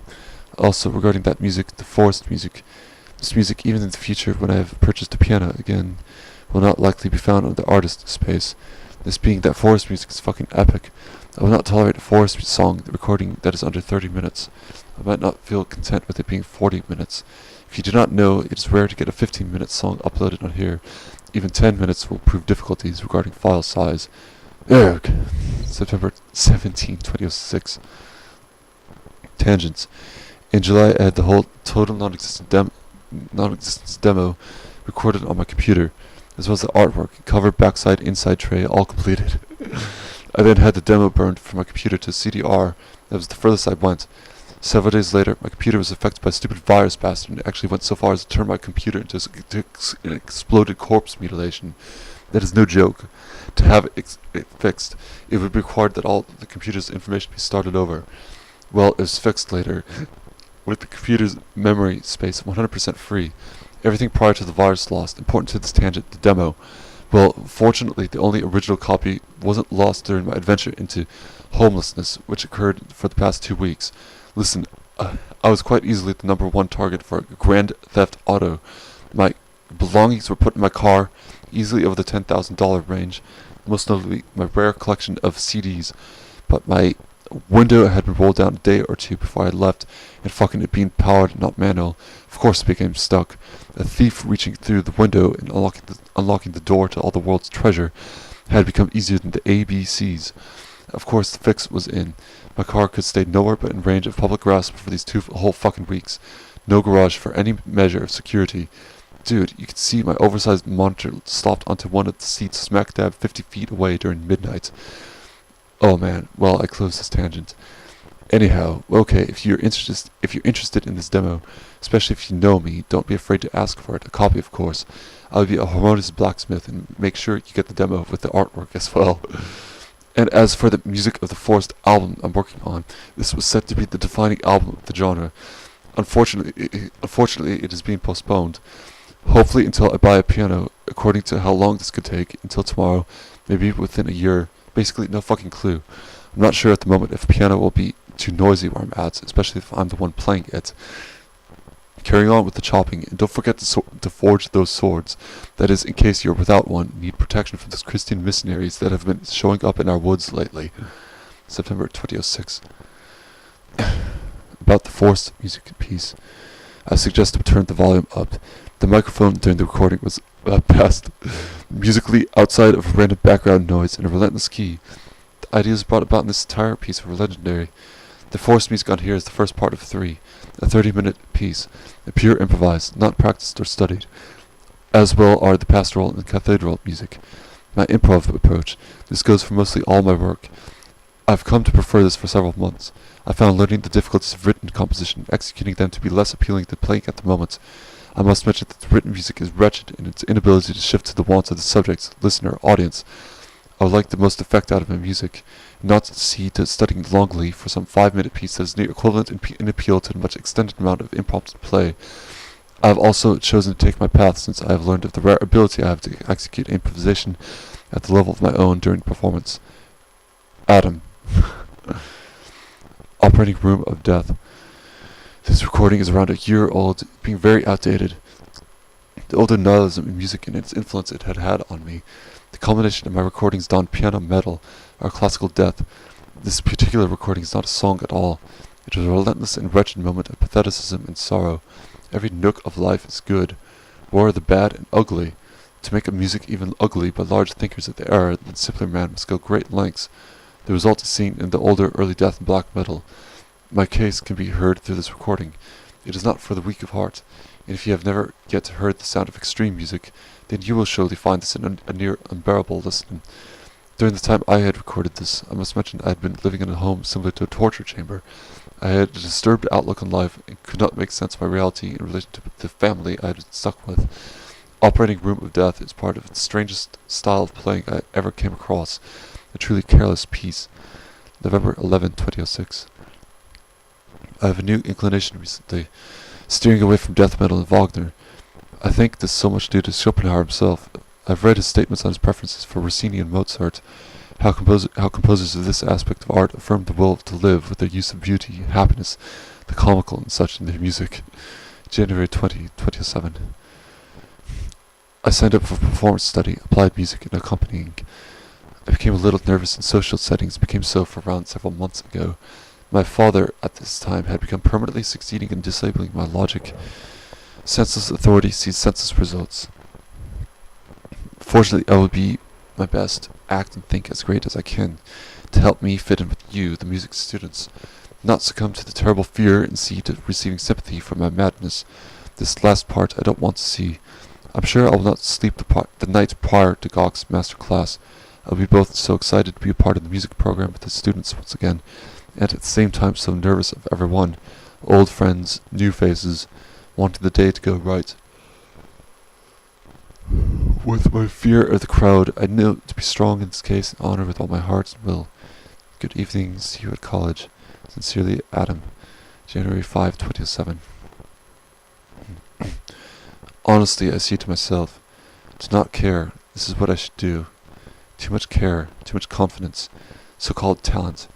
Also regarding that music, the forest music, this music even in the future when I have purchased a piano again, will not likely be found on the artist's space. This being that forest music is fucking epic. I will not tolerate a forest song recording that is under 30 minutes. I might not feel content with it being 40 minutes. If you do not know, it is rare to get a 15-minute song uploaded on here. Even 10 minutes will prove difficulties regarding file size. Erg. September 17, 2006. Tangents. In July, I had the whole total non-existence demo recorded on my computer, as well as the artwork, cover, backside, inside tray, all completed. I then had the demo burned from my computer to CDR. That was the furthest I went. Several days later, my computer was affected by a stupid virus bastard, and it actually went so far as to turn my computer into an exploded corpse mutilation. That is no joke. To have it fixed, it would be required that all the computer's information be started over. Well, it was fixed later, with the computer's memory space 100% free. Everything prior to the virus lost. Important to this tangent, the demo. Well, fortunately, the only original copy wasn't lost during my adventure into homelessness, which occurred for the past 2 weeks. Listen, I was quite easily the #1 target for Grand Theft Auto. My belongings were put in my car, easily over the $10,000 range, most notably my rare collection of CDs. But my window had been rolled down a day or two before I left, and fucking it being powered, not manual, of course it became stuck. A thief reaching through the window and unlocking the door to all the world's treasure had become easier than the ABCs. Of course, the fix was in. My car could stay nowhere but in range of public grasp for these 2 whole fucking weeks. No garage for any measure of security. Dude, you could see my oversized monitor slopped onto one of the seats smack dab 50 feet away during midnight. Oh man, well, I closed this tangent. Anyhow, okay, if you're interested in this demo, especially if you know me, don't be afraid to ask for it. A copy, of course. I'll be a harmonious blacksmith and make sure you get the demo with the artwork as well. And as for the music of the Forest album I'm working on, this was set to be the defining album of the genre. Unfortunately, it is being postponed. Hopefully until I buy a piano, according to how long this could take, until tomorrow, maybe within a year. Basically, no fucking clue. I'm not sure at the moment if piano will be too noisy where I'm at, especially if I'm the one playing it. Carrying on with the chopping, and don't forget to forge those swords. That is, in case you're without one, need protection from those Christian missionaries that have been showing up in our woods lately. September 2006. About the forced music piece. I suggest to turn the volume up. The microphone during the recording was passed musically outside of random background noise in a relentless key. The ideas brought about in this entire piece were legendary. The forced music on here is the first part of 3, a 30-minute piece, a pure improvised, not practiced or studied, as well are the pastoral and cathedral music. My improv approach. This goes for mostly all my work. I've come to prefer this for several months. I found learning the difficulties of written composition, executing them to be less appealing than playing at the moment. I must mention that the written music is wretched in its inability to shift to the wants of the subject, listener, audience. I would like the most effect out of my music, not to see to studying longly for some 5-minute piece that is near equivalent in appeal to a much extended amount of impromptu play. I have also chosen to take my path since I have learned of the rare ability I have to execute improvisation at the level of my own during performance. Adam. Operating Room of Death. This recording is around a year old, being very outdated. The older nihilism in music and its influence it had had on me. The culmination of my recordings donned piano metal, or classical death. This particular recording is not a song at all. It was a relentless and wretched moment of patheticism and sorrow. Every nook of life is good. War the bad and ugly. To make a music even ugly by large thinkers of the era, the simpler man must go great lengths. The result is seen in the older early death and black metal. My case can be heard through this recording. It is not for the weak of heart, and if you have never yet heard the sound of extreme music, then you will surely find this a near unbearable listen. During the time I had recorded this, I must mention I had been living in a home similar to a torture chamber. I had a disturbed outlook on life and could not make sense of my reality in relation to the family I had been stuck with. Operating Room of Death is part of the strangest style of playing I ever came across. A truly careless piece. November 11, 2006. I have a new inclination recently, steering away from death metal and Wagner. I think this so much due to Schopenhauer himself. I've read his statements on his preferences for Rossini and Mozart, how composers of this aspect of art affirmed the will to live with their use of beauty, happiness, the comical and such in their music. January 20, 2007. I signed up for performance study, applied music and accompanying. I became a little nervous in social settings, became so for around several months ago. My father, at this time, had become permanently succeeding in disabling my logic. Senseless authority sees senseless results. Fortunately, I will be my best act and think as great as I can, to help me fit in with you, the music students, not succumb to the terrible fear and seed of receiving sympathy for my madness. This last part I don't want to see. I'm sure I will not sleep the night prior to Gog's master class. I'll be both so excited to be a part of the music program with the students once again, and at the same time so nervous of everyone, old friends, new faces, wanting the day to go right. With my fear of the crowd, I know to be strong in this case and honor with all my heart and will. Good evening, see you at college. Sincerely, Adam. January 5, 2007. Honestly, I see to myself, to not care, this is what I should do. Too much care, too much confidence, so-called talent,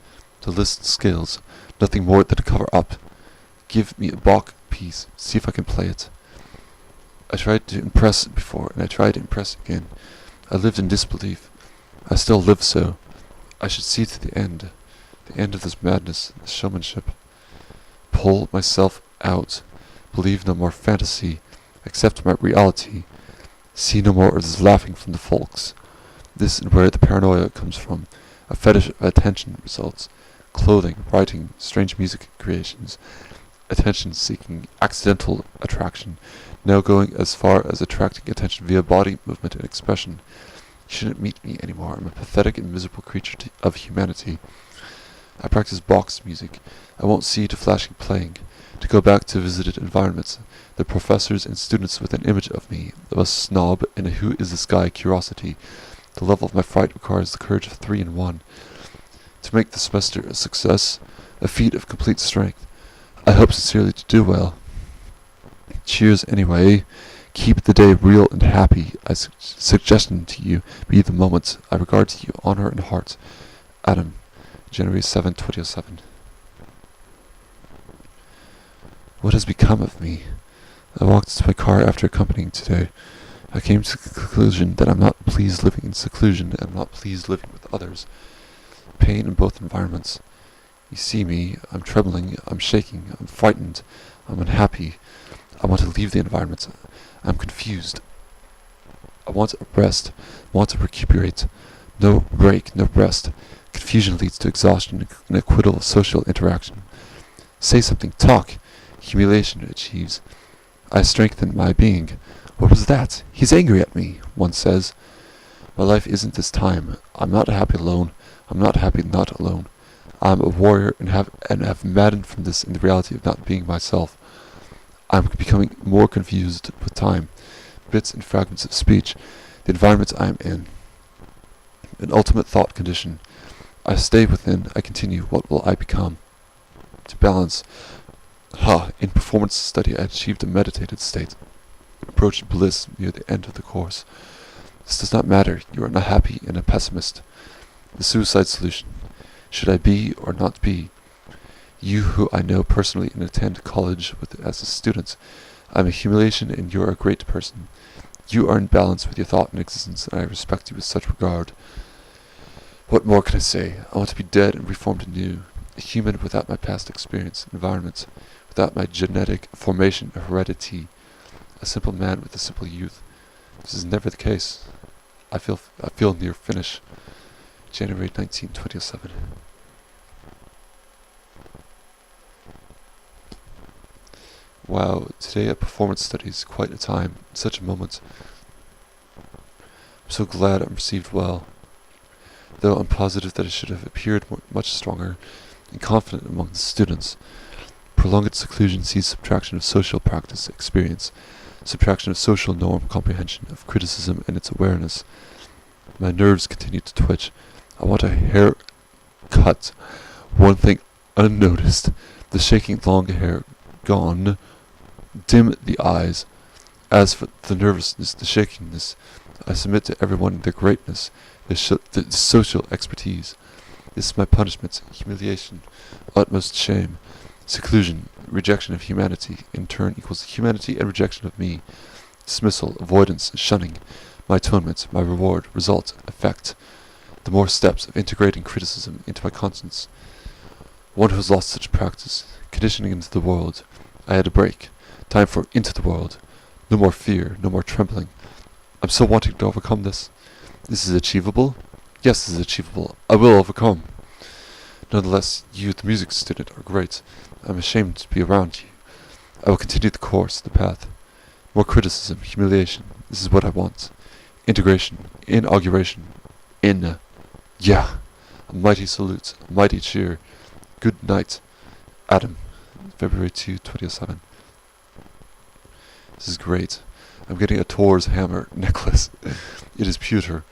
to list skills, nothing more than to cover up. Give me a Bach piece, see if I can play it. I tried to impress before, and I tried to impress again. I lived in disbelief. I still live so. I should see to the end of this madness, this showmanship. Pull myself out, believe no more fantasy, accept my reality, see no more of this laughing from the folks. This is where the paranoia comes from, a fetish of attention results, clothing, writing, strange music creations, attention-seeking, accidental attraction, now going as far as attracting attention via body movement and expression. You shouldn't meet me anymore. I'm a pathetic and miserable creature of humanity. I practice Bach's music. I won't see to flashing playing, to go back to visited environments, the professors and students with an image of me, of a snob and a who is this guy curiosity. The level of my fright requires the courage of 3 in 1. To make the semester a success, a feat of complete strength. I hope sincerely to do well. Cheers anyway. Keep the day real and happy. I suggestion to you be the moment. I regard to you honor and heart. Adam, January 7, 2007. What has become of me? I walked to my car after accompanying today. I came to the conclusion that I'm not pleased living in seclusion and I'm not pleased living with others. Pain in both environments. You see me, I'm trembling, I'm shaking, I'm frightened, I'm unhappy. I want to leave the environment. I'm confused. I want to rest, want to recuperate. No break, no rest. Confusion leads to exhaustion and acquittal of social interaction. Say something, talk. Humiliation achieves. I strengthen my being. What was that? He's angry at me, one says. My life isn't this time. I'm not happy alone. I'm not happy not alone. I'm a warrior and have maddened from this in the reality of not being myself. I'm becoming more confused with time, bits and fragments of speech, the environment I am in. An ultimate thought condition. I stay within, I continue, what will I become? To balance. In performance study I achieved a meditated state, approached bliss near the end of the course. This does not matter, you are not happy and a pessimist. The suicide solution. Should I be or not be? You who I know personally and attend college with as a student, I'm a humiliation and you are a great person. You are in balance with your thought and existence and I respect you with such regard. What more can I say? I want to be dead and reformed anew, a human without my past experience, environment, without my genetic formation or heredity, a simple man with a simple youth. This is never the case. I feel near finish. January 19, 2007. Wow, today at performance studies, quite a time, such a moment. I'm so glad I'm received well, though I'm positive that I should have appeared much stronger and confident among the students. Prolonged seclusion sees subtraction of social practice experience, subtraction of social norm comprehension, of criticism and its awareness. My nerves continue to twitch. I want a hair cut. One thing unnoticed, the shaking long hair gone. Dim the eyes. As for the nervousness, the shakiness, I submit to everyone their greatness, the social expertise. This is my punishment, humiliation, utmost shame, seclusion, rejection of humanity, in turn equals humanity and rejection of me, dismissal, avoidance, shunning, my atonement, my reward, result, effect, the more steps of integrating criticism into my conscience. One who has lost such practice, conditioning into the world, I had a break. Time for into the world. No more fear, no more trembling. I'm so wanting to overcome this. This is achievable. Yes, this is achievable. I will overcome. Nonetheless, you, the music student, are great. I'm ashamed to be around you. I will continue the course, the path. More criticism, humiliation. This is what I want. Integration, inauguration, yeah. A mighty salute, a mighty cheer. Good night, Adam. February 2, 2007. This is great. I'm getting a Thor's hammer necklace. It is pewter.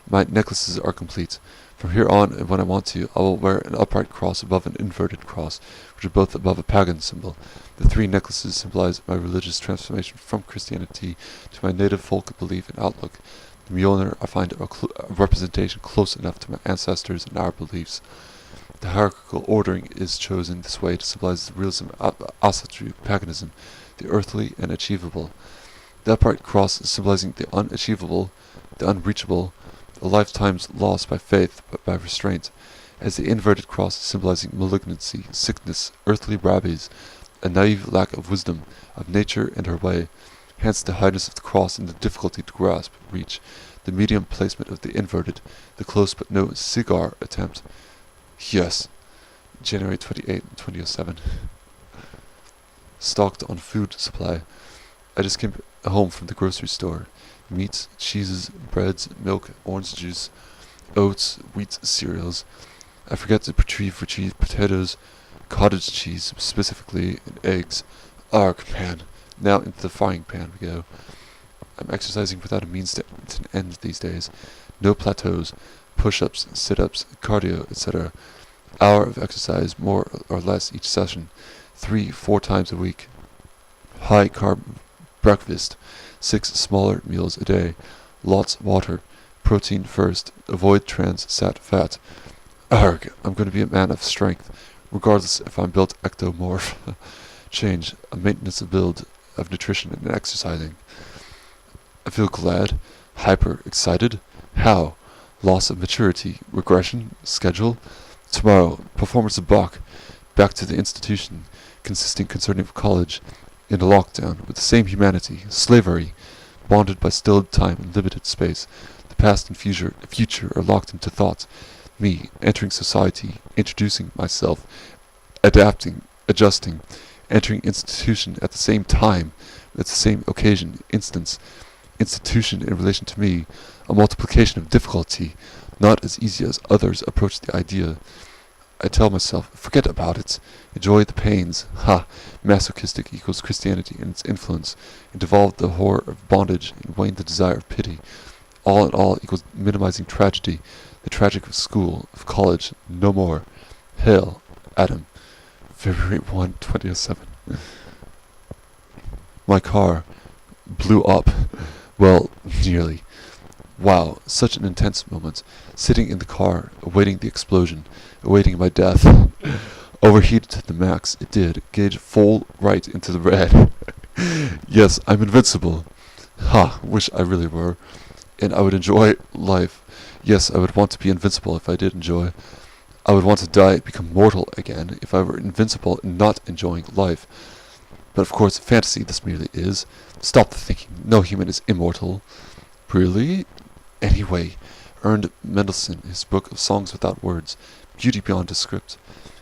My necklaces are complete. From here on, and when I want to, I will wear an upright cross above an inverted cross, which are both above a pagan symbol. The three necklaces symbolize my religious transformation from Christianity to my native folk belief and outlook. The Mjolnir I find a representation close enough to my ancestors and our beliefs. The hierarchical ordering is chosen this way to symbolize the realism of asatru, paganism, the earthly and achievable. The upright cross symbolizing the unachievable, the unreachable, a lifetime's lost by faith but by restraint, as the inverted cross symbolizing malignancy, sickness, earthly rabies, a naive lack of wisdom, of nature and her way, hence the highness of the cross and the difficulty to grasp, reach, the medium placement of the inverted, the close but no cigar attempt. Yes, January 28, 2007. Stocked on food supply. I just came home from the grocery store. Meats, cheeses, breads, milk, orange juice, oats, wheat cereals. I forget to retrieve potatoes, cottage cheese specifically, and eggs. Arg, man. Now into the frying pan we go. I'm exercising without a means to an end these days. No plateaus, push-ups, sit-ups, cardio, etc. Hour of exercise, more or less each session. 3-4 times a week. High carb breakfast. 6 smaller meals a day. Lots water. Protein first. Avoid trans sat fat. Arg, I'm going to be a man of strength, regardless if I'm built ectomorph. Change, a maintenance of build, of nutrition and exercising. I feel glad, hyper excited. How? Loss of maturity, regression, schedule. Tomorrow, performance of Bach, back to the institution, consisting concerning college, in a lockdown, with the same humanity, slavery, bonded by stilled time and limited space. The past and future are locked into thought. Me, entering society, introducing myself, adapting, adjusting, entering institution at the same time, at the same occasion, instance, institution in relation to me, a multiplication of difficulty, not as easy as others approach the idea. I tell myself, forget about it, enjoy the pains, masochistic equals Christianity and its influence, and devolve the horror of bondage and wane the desire of pity. All in all equals minimizing tragedy, the tragic of school, of college, no more. Hail, Adam. February 1, 2007. My car blew up. Well, nearly. Wow, such an intense moment. Sitting in the car, awaiting the explosion, awaiting my death. Overheated to the max, it did. Gauge full right into the red. Yes, I'm invincible. Wish I really were. And I would enjoy life. Yes, I would want to be invincible if I did enjoy. I would want to die, become mortal again, if I were invincible and not enjoying life. But of course, fantasy this merely is. Stop the thinking. No human is immortal. Really? Anyway, earned Mendelssohn his book of songs without words, beauty beyond a script.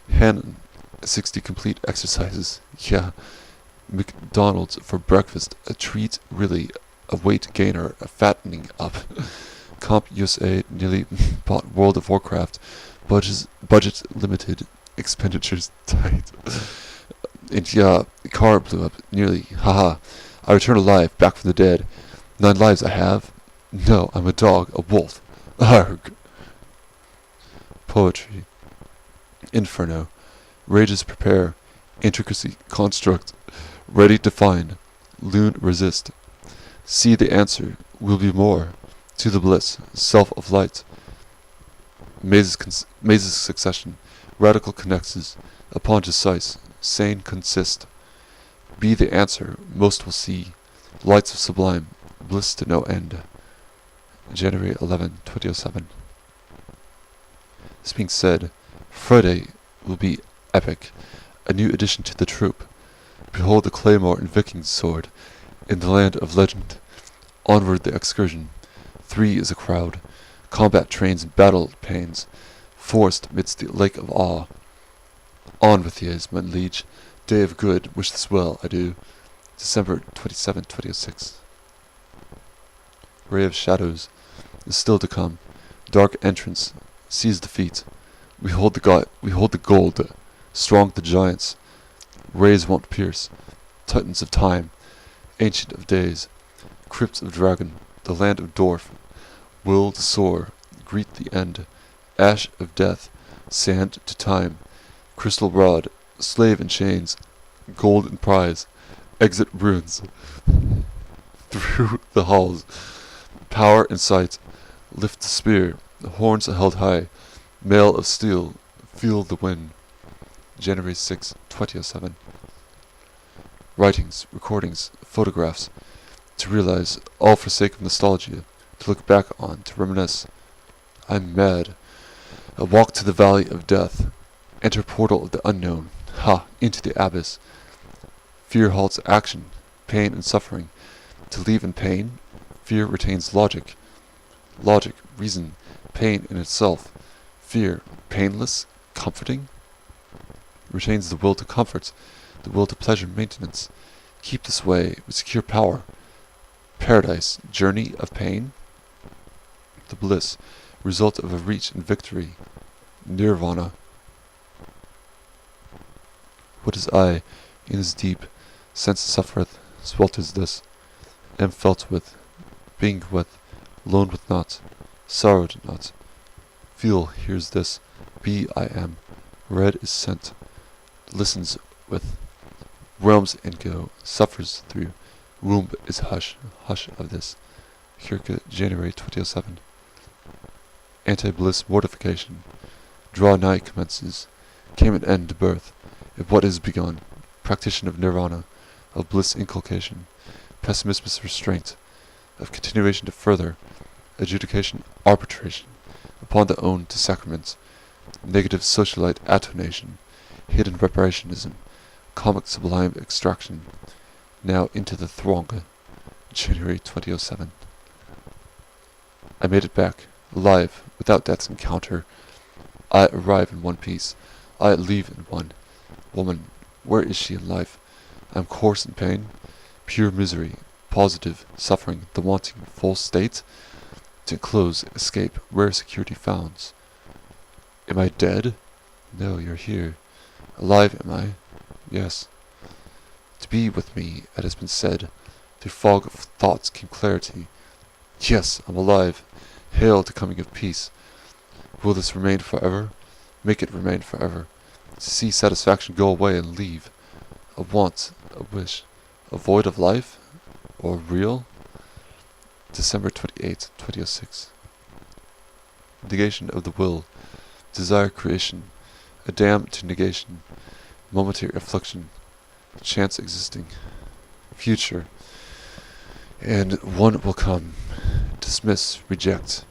Hanon, 60 complete exercises. Yeah. McDonald's for breakfast, a treat really, a weight gainer, a fattening up. Comp USA nearly bought World of Warcraft. Budget limited, expenditures tight. And yeah, the car blew up, nearly, I return alive, back from the dead. 9 lives I have. No, I'm a dog, a wolf. Arg. Poetry. Inferno. Rages prepare. Intricacy construct. Ready to find. Loon resist. See the answer. Will be more. To the bliss. Self of light. Mazes succession. Radical connexes. Upon decise. Sane consist. Be the answer. Most will see. Lights of sublime. Bliss to no end. January 11, 2007. This being said, Friday will be epic, a new addition to the troupe. Behold the claymore and Viking sword, in the land of legend. Onward the excursion. 3 is a crowd. combat trains and battle pains, forced midst the lake of awe. On with years, my liege, day of good, wish this well, I do. December 27, 2006. Ray of shadows is still to come. Dark entrance, seize the feet. We hold the gold, strong the giants. Rays won't pierce, titans of time, ancient of days, crypts of dragon, the land of dwarf, will to soar, greet the end, ash of death, sand to time, crystal rod, slave in chains, gold and prize, exit runes, through the halls, power in sight, lift the spear, the horns held high, mail of steel, feel the wind. January 6, 2007. Writings, recordings, photographs, to realize, all for sake of nostalgia, to look back on, to reminisce. I'm mad. I walk to the valley of death, enter portal of the unknown, into the abyss. Fear halts action, pain and suffering. To leave in pain, fear retains logic. Logic, reason, pain in itself. Fear, painless, comforting, retains the will to comfort, the will to pleasure maintenance. Keep this way, with secure power. Paradise, journey of pain. The bliss, result of a reach and victory. Nirvana. What is I, in his deep, sense suffereth, swelters this, am felt with, being with, alone with not, sorrowed not. Feel, hears this, be I am, red is sent, listens with, realms and go, suffers through, womb is hush, hush of this. Kierke, January 2007. Anti-bliss mortification, draw nigh commences, came an end to birth, if what is begun, practition of nirvana, of bliss inculcation, pessimismus restraint, of continuation to further, adjudication arbitration, upon the own to sacraments, negative socialite attonation, hidden reparationism, comic sublime extraction, now into the throng. January 2007. I made it back, alive, without death's encounter. I arrive in one piece, I leave in one. Woman, where is she in life? I am coarse in pain, pure misery, positive, suffering, the wanting, full state. To enclose, escape, rare security founds. Am I dead? No, you're here. Alive am I? Yes. To be with me, it has been said. Through fog of thoughts came clarity. Yes, I'm alive. Hail to coming of peace. Will this remain forever? Make it remain forever. To see satisfaction go away and leave. A want, a wish, a void of life? Or real? December 28, 2006. Negation of the will. Desire creation. A dam to negation. Momentary affliction. Chance existing. Future. And one will come. Dismiss, reject.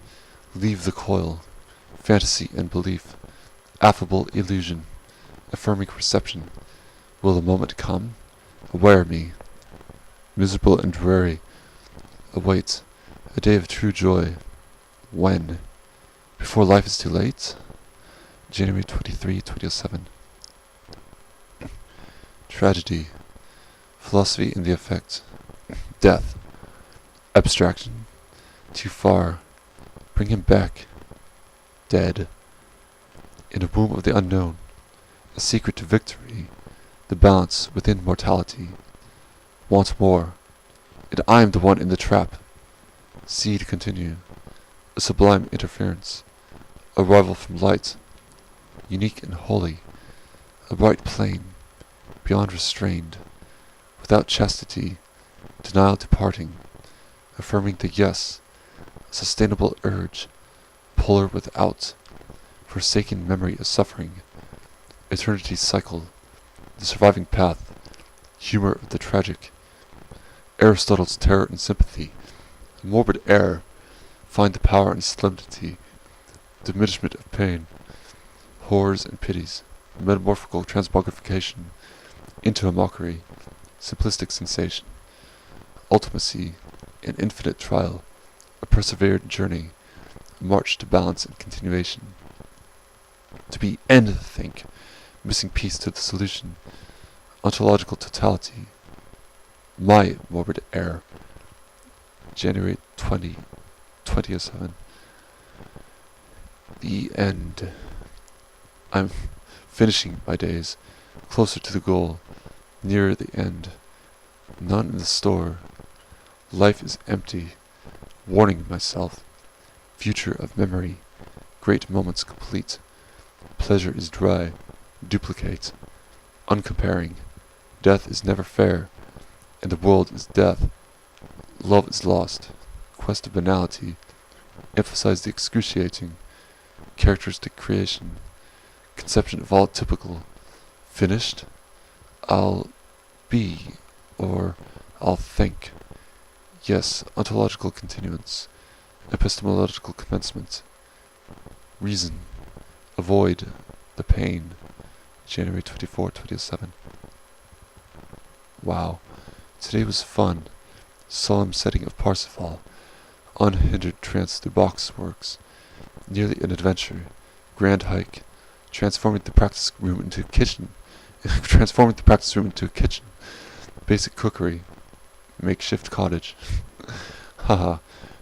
Leave the coil. Fantasy and belief. Affable illusion. Affirming perception. Will the moment come? Aware me. Miserable and dreary. Await. A day of true joy. When? Before life is too late? January 23, 2007. Tragedy. Philosophy in the effect. Death. Abstraction. Too far. Bring him back. Dead. In a womb of the unknown. A secret to victory. The balance within mortality. Want more. And I am the one in the trap. See to continue. A sublime interference. Arrival from light. Unique and holy. A bright plane. Beyond restrained. Without chastity. Denial departing. Affirming the yes. A sustainable urge. Polar without. Forsaken memory of suffering. Eternity's cycle. The surviving path. Humor of the tragic. Aristotle's terror and sympathy. A morbid air. Find the power and solemnity. Diminishment of pain. Horrors and pities. Metamorphical transmogrification. Into a mockery. Simplistic sensation. Ultimacy. An infinite trial. A persevered journey. a march to balance and continuation. To be and think, missing piece to the solution, ontological totality, my morbid error. January 2007. The end. I'm finishing my days, closer to the goal, nearer the end. None in the store. Life is empty. Warning myself. Future of memory. Great moments complete. Pleasure is dry. Duplicate. Uncomparing. Death is never fair. And the world is death. Love is lost. Quest of banality. Emphasize the excruciating. Characteristic creation. Conception of all typical. Finished. I'll be, or I'll think. Yes, ontological continuance. Epistemological commencement. Reason. Avoid the pain. January 24, 2007. Wow. Today was fun. Solemn setting of Parsifal. Unhindered trance through boxworks. Nearly an adventure. Grand hike. Transforming the practice room into a kitchen. Transforming the practice room into a kitchen. Basic cookery. Makeshift cottage. Haha.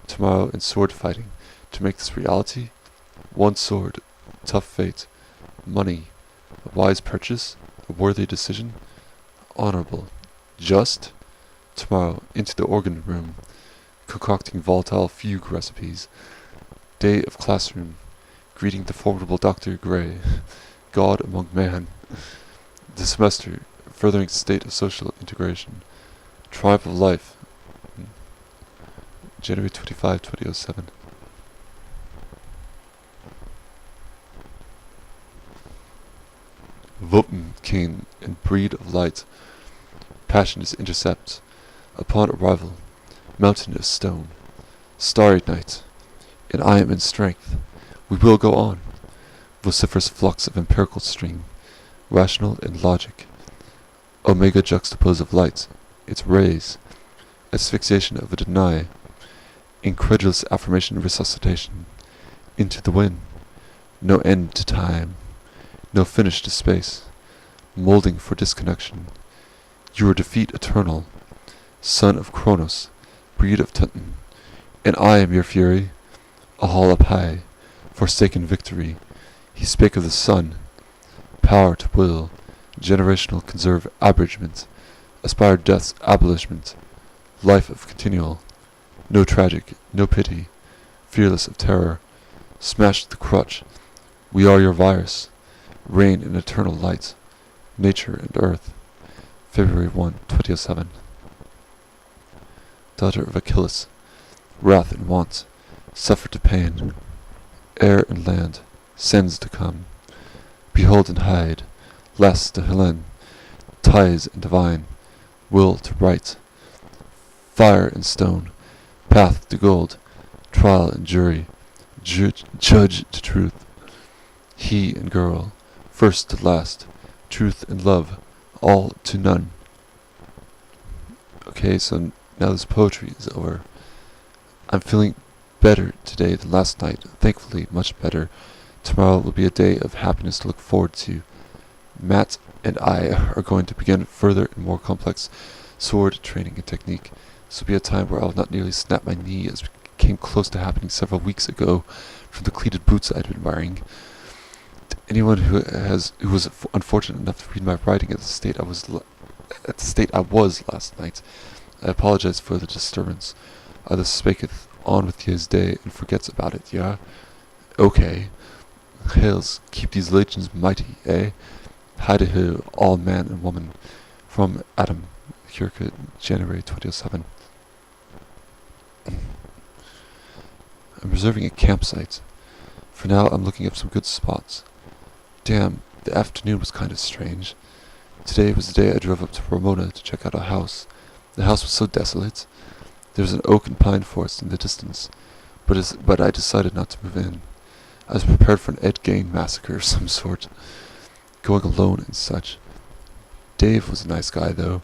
Tomorrow in sword fighting. To make this reality? One sword. Tough fate. Money. A wise purchase. A worthy decision. Honorable. Just. Tomorrow into the organ room. Concocting volatile fugue recipes. Day of classroom. Greeting the formidable Dr. Gray. God among man. The semester. Furthering state of social integration. Triumph of life. January 25, 2007. Wotan king and breed of light. Passion is intercept. Upon arrival. Mountain of stone. Starry night. And I am in strength. We will go on. Vociferous flux of empirical stream. Rational and logic. Omega juxtapose of light. Its rays. Asphyxiation of a deny. Incredulous affirmation and resuscitation. Into the wind. No end to time. No finish to space. Molding for disconnection. Your defeat eternal. Son of Kronos. Breed of Titan. And I am your fury. A hall up high. Forsaken victory. He spake of the sun. Power to will. Generational conserve abridgment. Aspired death's abolishment. Life of continual. No tragic, no pity. Fearless of terror. Smash the crutch. We are your virus. Reign in eternal light. Nature and earth. February 1, 2007. Daughter of Achilles. Wrath and want. Suffer to pain. Air and land. Sins to come. Behold and hide. Less to Helen. Ties and divine. Will to right. Fire and stone. Path to gold. Trial and jury. Judge to truth. He and girl. First to last. Truth and love. All to none. Okay, so now this poetry is over. I'm feeling better today than last night. Thankfully, much better. Tomorrow will be a day of happiness to look forward to. Matt and I are going to begin further and more complex sword training and technique. This will be a time where I will not nearly snap my knee, as came close to happening several weeks ago from the cleated boots I'd been wearing. To anyone who was unfortunate enough to read my writing at the state I was last night, I apologize for the disturbance. Others spaketh on with his day and forgets about it, yeah? Okay. Hails, keep these legends mighty, eh? Hi-de-ho, all man and woman. From Adam, Kierkegaard, January 2007. I'm reserving a campsite. For now, I'm looking up some good spots. Damn, the afternoon was kind of strange. Today was the day I drove up to Ramona to check out a house. The house was so desolate. There was an oak and pine forest in the distance, but I decided not to move in. I was prepared for an Ed Gein massacre of some sort, going alone and such. Dave was a nice guy, though.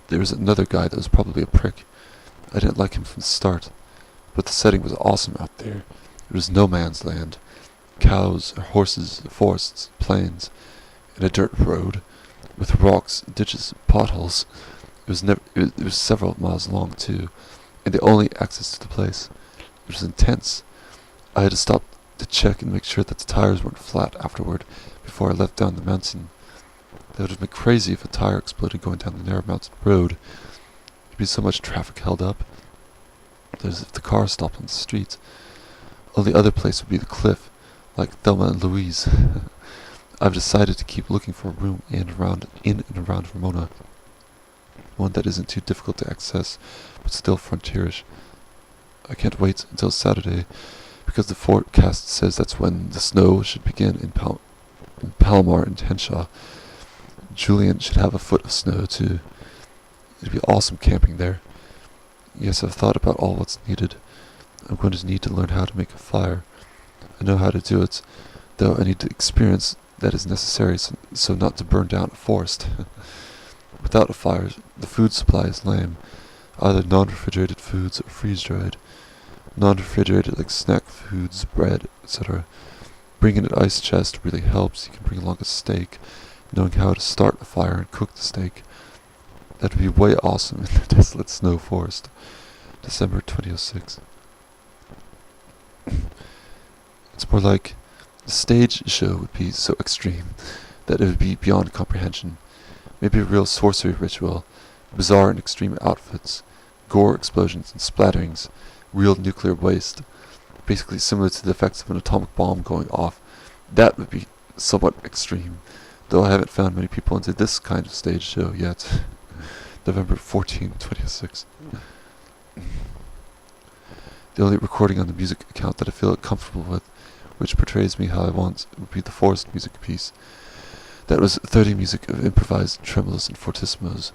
There was another guy that was probably a prick. I didn't like him from the start, but the setting was awesome out there. It It was no man's land. Cows, horses, forests, plains, and a dirt road, with rocks, ditches, potholes. It was several miles long too, and the only access to the place. It was intense. I had to stop to check and make sure that the tires weren't flat afterward before I left down the mountain. That would have been crazy if a tire exploded going down the narrow mountain road. There'd be so much traffic held up. There's if the car stopped on the street. Only other place would be the cliff, like Thelma and Louise. I've decided to keep looking for a room in and around Ramona. One that isn't too difficult to access, but still frontierish. I can't wait until Saturday, because the forecast says that's when the snow should begin in Palomar and Henshaw. Julian should have a foot of snow too. It'd be awesome camping there. Yes, I've thought about all what's needed. I'm going to need to learn how to make a fire. I know how to do it, though I need the experience that is necessary so not to burn down a forest. Without a fire, the food supply is lame. Either non-refrigerated foods or freeze-dried. Non-refrigerated like snack foods, bread, etc. Bringing an ice chest really helps. You can bring along a steak, knowing how to start a fire and cook the steak. That would be way awesome in the desolate snow forest. December 2006. It's more like the stage show would be so extreme that it would be beyond comprehension. Maybe a real sorcery ritual, bizarre and extreme outfits, gore explosions and splatterings, real nuclear waste, basically similar to the effects of an atomic bomb going off. That would be somewhat extreme, though I haven't found many people into this kind of stage show yet. November 14, 2006. The only recording on the music account that I feel comfortable with, which portrays me how I want, would be the forest music piece. That was 30 music of improvised tremolos and fortissimos.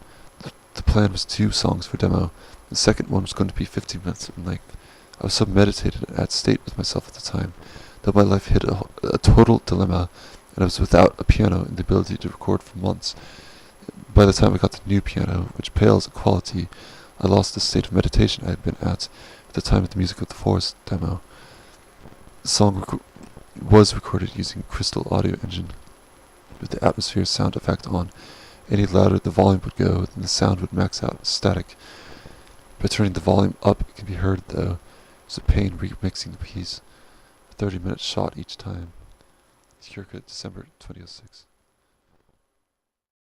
The plan was 2 songs for demo. The second one was going to be 15 minutes in length. I was so meditated and at state with myself at the time, that my life hit a total dilemma, and I was without a piano and the ability to record for months. By the time I got the new piano, which pales in quality, I lost the state of meditation I had been at the time of the music of the forest demo. The song was recorded using Crystal Audio Engine, with the atmosphere sound effect on. Any louder the volume would go, then the sound would max out as static. By turning the volume up, it can be heard, though. It's a pain remixing the piece. A 30-minute shot each time. Kirka, December 2006.